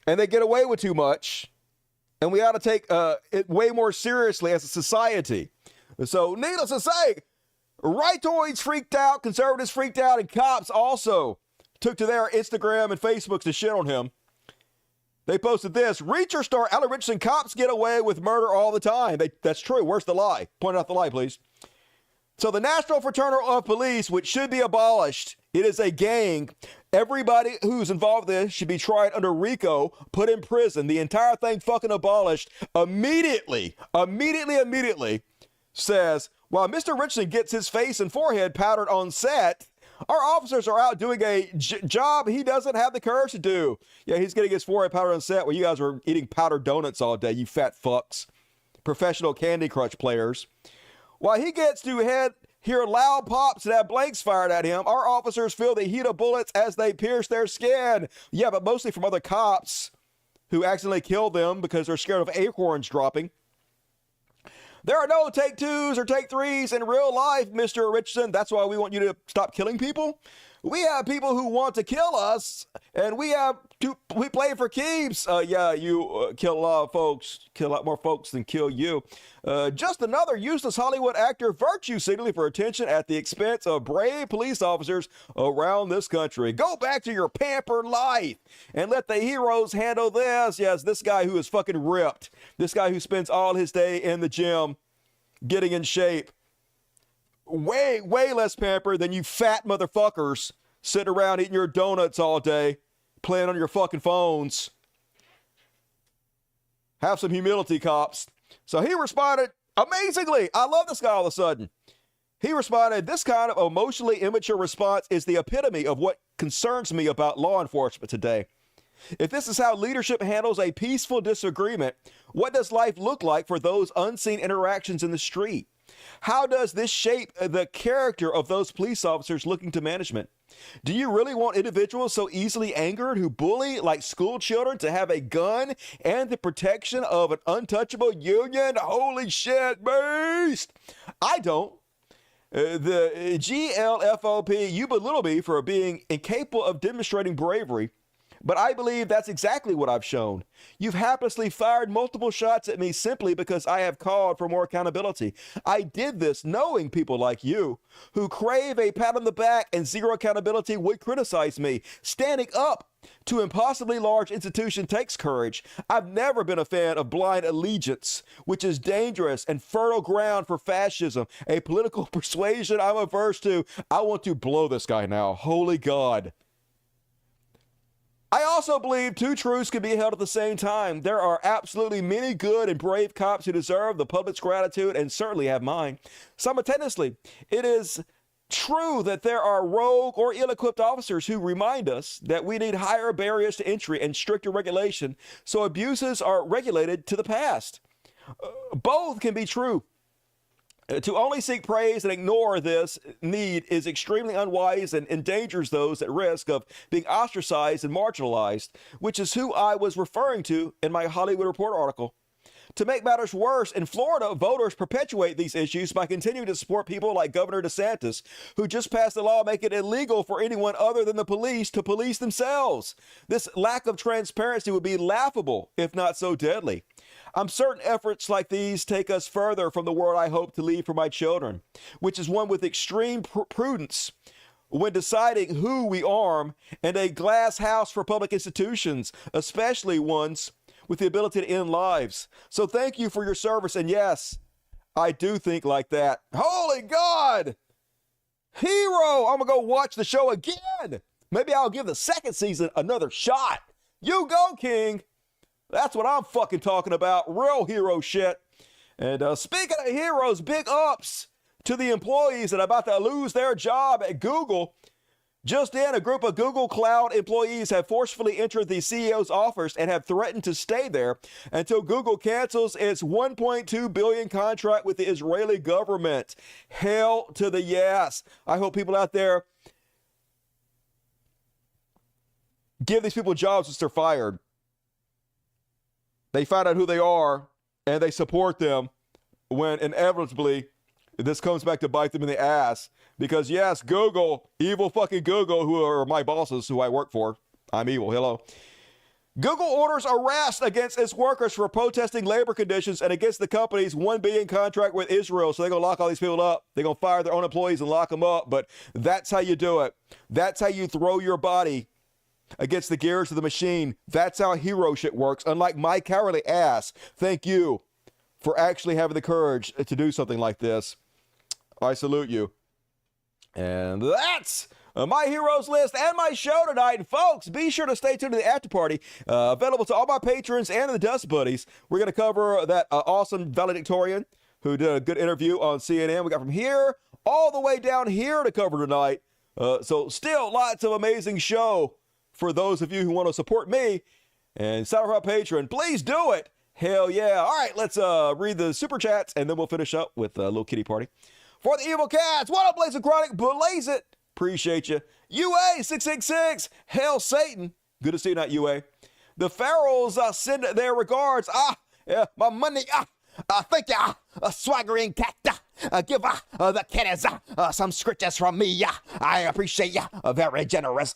and they get away with too much, and we ought to take it way more seriously as a society. So, needless to say, rightoids freaked out, conservatives freaked out, and cops also took to their Instagram and Facebook to shit on him. They posted this: Reacher star Alan Ritchson, cops get away with murder all the time. That's true. Where's the lie? Point out the lie, please. So the National Fraternal of Police, which should be abolished, it is a gang. Everybody who's involved in this should be tried under RICO, put in prison. The entire thing fucking abolished immediately says, while Mr. Richardson gets his face and forehead powdered on set, our officers are out doing a job he doesn't have the courage to do. Yeah, he's getting his forehead powdered on set while you guys are eating powdered donuts all day, you fat fucks. Professional Candy Crush players. While he gets to hear loud pops and have blanks fired at him, our officers feel the heat of bullets as they pierce their skin. Yeah, but mostly from other cops who accidentally kill them because they're scared of acorns dropping. There are no take twos or take threes in real life, Mr. Richardson. That's why we want you to stop killing people. We have people who want to kill us, and we play for keeps. You kill a lot of folks, kill a lot more folks than kill you. Just another useless Hollywood actor virtue signaling for attention at the expense of brave police officers around this country. Go back to your pampered life and let the heroes handle this. Yes, this guy who is fucking ripped. This guy who spends all his day in the gym getting in shape. Way less pampered than you fat motherfuckers sitting around eating your donuts all day, playing on your fucking phones. Have some humility, cops. So he responded amazingly. I love this guy all of a sudden. He responded, this kind of emotionally immature response is the epitome of what concerns me about law enforcement today. If this is how leadership handles a peaceful disagreement, what does life look like for those unseen interactions in the street? How does this shape the character of those police officers looking to management? Do you really want individuals so easily angered who bully like school children to have a gun and the protection of an untouchable union? Holy shit, beast! I don't. The GLFOP, you belittle me for being incapable of demonstrating bravery, but I believe that's exactly what I've shown. You've haplessly fired multiple shots at me simply because I have called for more accountability. I did this knowing people like you, who crave a pat on the back and zero accountability, would criticize me. Standing up to impossibly large institution takes courage. I've never been a fan of blind allegiance, which is dangerous and fertile ground for fascism, a political persuasion I'm averse to. I want to blow this guy now. Holy God. I also believe two truths can be held at the same time. There are absolutely many good and brave cops who deserve the public's gratitude and certainly have mine. Simultaneously, it is true that there are rogue or ill-equipped officers who remind us that we need higher barriers to entry and stricter regulation so abuses are regulated to the past. Both can be true. To only seek praise and ignore this need is extremely unwise and endangers those at risk of being ostracized and marginalized, which is who I was referring to in my Hollywood Reporter article. To make matters worse, in Florida, voters perpetuate these issues by continuing to support people like Governor DeSantis, who just passed a law making it illegal for anyone other than the police to police themselves. This lack of transparency would be laughable, if not so deadly. I'm certain efforts like these take us further from the world I hope to leave for my children, which is one with extreme prudence when deciding who we arm, and a glass house for public institutions, especially ones with the ability to end lives. So thank you for your service, and yes, I do think like that. Holy God! Hero! I'm gonna go watch the show again! Maybe I'll give the second season another shot. You go, King! That's what I'm fucking talking about. Real hero shit. And speaking of heroes, big ups to the employees that are about to lose their job at Google. Just in, a group of Google Cloud employees have forcefully entered the CEO's office and have threatened to stay there until Google cancels its $1.2 billion contract with the Israeli government. Hell to the yes. I hope people out there give these people jobs once they're fired. They find out who they are, and they support them when inevitably this comes back to bite them in the ass. Because yes, Google, evil fucking Google, who are my bosses, who I work for. I'm evil, hello. Google orders arrest against its workers for protesting labor conditions and against the company's $1 billion contract with Israel. So they're going to lock all these people up. They're going to fire their own employees and lock them up. But that's how you do it. That's how you throw your body against the gears of the machine. That's how hero shit works. Unlike my cowardly ass. Thank you for actually having the courage to do something like this. I salute you. And that's my heroes list and my show tonight. And folks, be sure to stay tuned to the after party. Available to all my patrons and the Dust Buddies. We're going to cover that awesome valedictorian who did a good interview on CNN. We got from here all the way down here to cover tonight. So still lots of amazing show for those of you who want to support me and sign up for our Patreon. Please do it. Hell yeah. All right, let's read the super chats, and then we'll finish up with a little kitty party. For the evil cats, what up, Blaze of Chronic? Blaze it. Appreciate you. UA666, Hell Satan. Good to see you, not UA. The Pharaohs send their regards. My money. Thank you, swaggering cat. Give the kiddies some scriptures from me. I appreciate you. Very generous.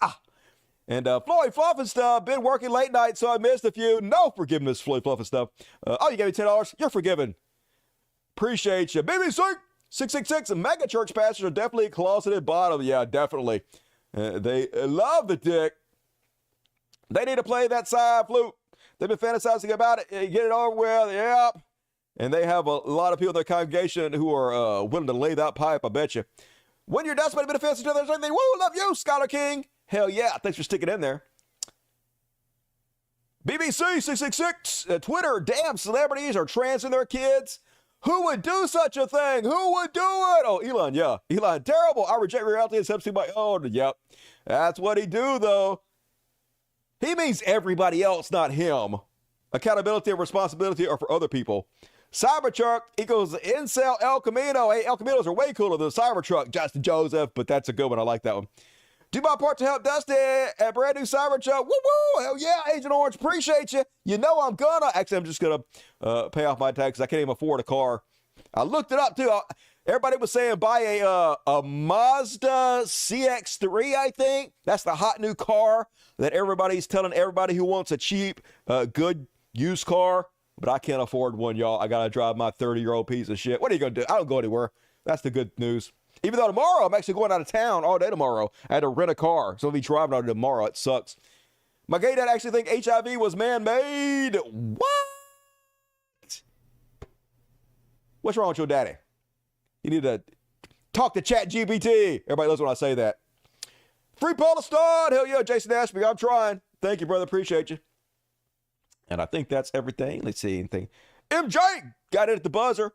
And Floyd Fluff and stuff, been working late night, so I missed a few. No forgiveness, Floyd Fluff and stuff. You gave me $10. You're forgiven. Appreciate you. BBC 666, mega church pastors are definitely closeted bottom. Yeah, definitely. They love the dick. They need to play that side flute. They've been fantasizing about it. Get it over with. Yep. And they have a lot of people in their congregation who are willing to lay that pipe, I bet you. When you're desperate, a bit offensive to others, woo, love you, Scholar King. Hell yeah, thanks for sticking in there. BBC 666, Twitter, damn celebrities are transing their kids. Who would do such a thing? Who would do it? Oh, Elon, yeah. Elon, terrible. I reject reality and accept my own. Yep. That's what he do, though. He means everybody else, not him. Accountability and responsibility are for other people. Cybertruck equals Incel El Camino. Hey, El Caminos are way cooler than Cybertruck, Justin Joseph, but that's a good one. I like that one. Do my part to help Dusty at brand new Cybertruck. Woo woo! Hell yeah, Agent Orange, appreciate you. You know I'm gonna. Actually, I'm just gonna pay off my taxes. I can't even afford a car. I looked it up too. Everybody was saying buy a Mazda CX-3. I think that's the hot new car that everybody's telling everybody who wants a cheap, good used car. But I can't afford one, y'all. I gotta drive my 30-year-old piece of shit. What are you gonna do? I don't go anywhere. That's the good news. Even though tomorrow I'm actually going out of town all day tomorrow. I had to rent a car, so I'll be driving out tomorrow. It sucks. My gay dad actually think HIV was man-made. What? What's wrong with your daddy? You need to talk to ChatGPT. Everybody loves when I say that. Free Palestine. Hell yeah, Jason Ashby. I'm trying. Thank you, brother. Appreciate you. And I think that's everything. Let's see anything. MJ got it at the buzzer.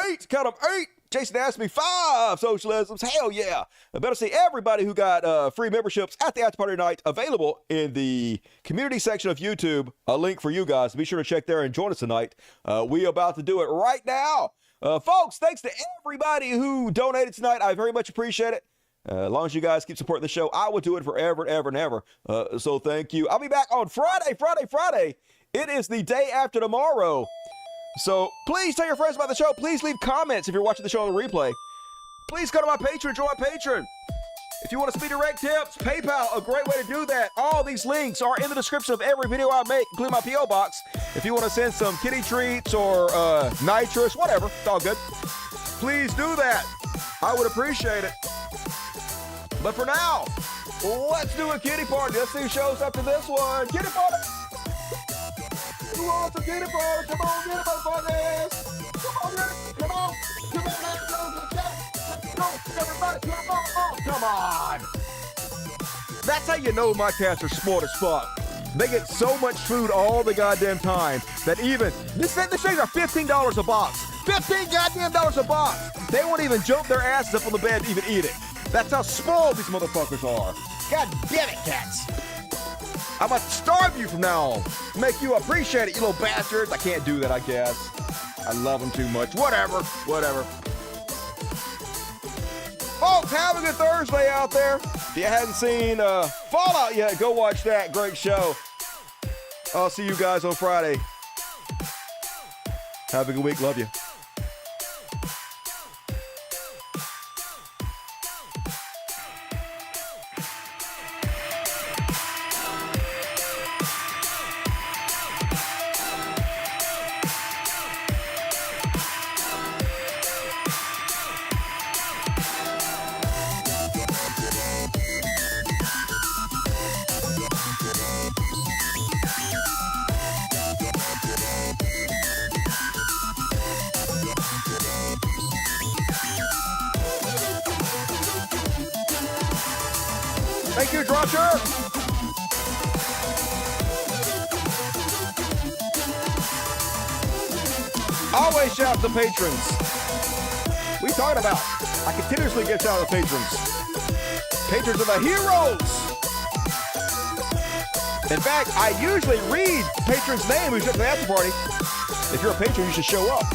8. Count them 8. Jason asked me 5 socialisms. Hell yeah. I better see everybody who got free memberships at the after party tonight available in the community section of YouTube. A link for you guys. Be sure to check there and join us tonight. We about to do it right now. Folks, thanks to everybody who donated tonight. I very much appreciate it. As long as you guys keep supporting the show, I will do it forever and ever and ever. So thank you. I'll be back on Friday. It is the day after tomorrow. So please tell your friends about the show. Please leave comments if you're watching the show on the replay. Please go to my Patreon, join my Patreon. If you want to speed direct tips, PayPal, a great way to do that. All these links are in the description of every video I make, including my P.O. box. If you want to send some kitty treats or nitrous, whatever, it's all good. Please do that. I would appreciate it. But for now, let's do a kitty party. Let's see who shows up to this one. Kitty party! Who wants a kitty party? Come on, kitty party! Come on, come on! Come on, let's go to the chat! Go, everybody, come on! That's how you know my cats are smart as fuck. They get so much food all the goddamn time that even, this things are $15 a box. $15 goddamn a box! They won't even jump their asses up on the bed to even eat it. That's how small these motherfuckers are. God damn it, cats. I'm gonna starve you from now on. Make you appreciate it, you little bastards. I can't do that, I guess. I love them too much. Whatever. Folks, have a good Thursday out there. If you hadn't seen Fallout yet, go watch that. Great show. I'll see you guys on Friday. Have a good week. Love you. Thank you, Dropper. Always shout out to patrons. What are you talking about? I continuously get shout out to patrons. Patrons are the heroes. In fact, I usually read patrons' name who's at the after party. If you're a patron, you should show up.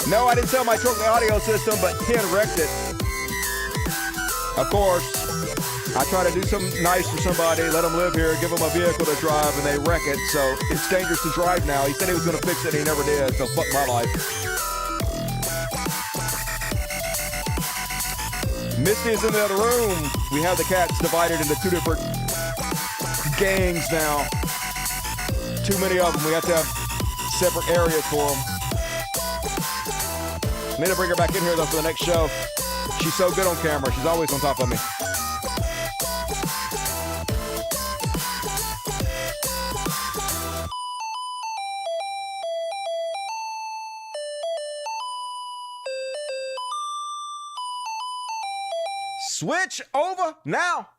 No, I didn't sell my truck the audio system, but Ken wrecked it. Of course, I try to do something nice for somebody, let them live here, give them a vehicle to drive, and they wreck it. So it's dangerous to drive now. He said he was going to fix it, and he never did. So fuck my life. Misty is in the other room. We have the cats divided into 2 different gangs now. Too many of them. We have to have separate areas for them. I need to bring her back in here, though, for the next show. She's so good on camera. She's always on top of me. Switch over now.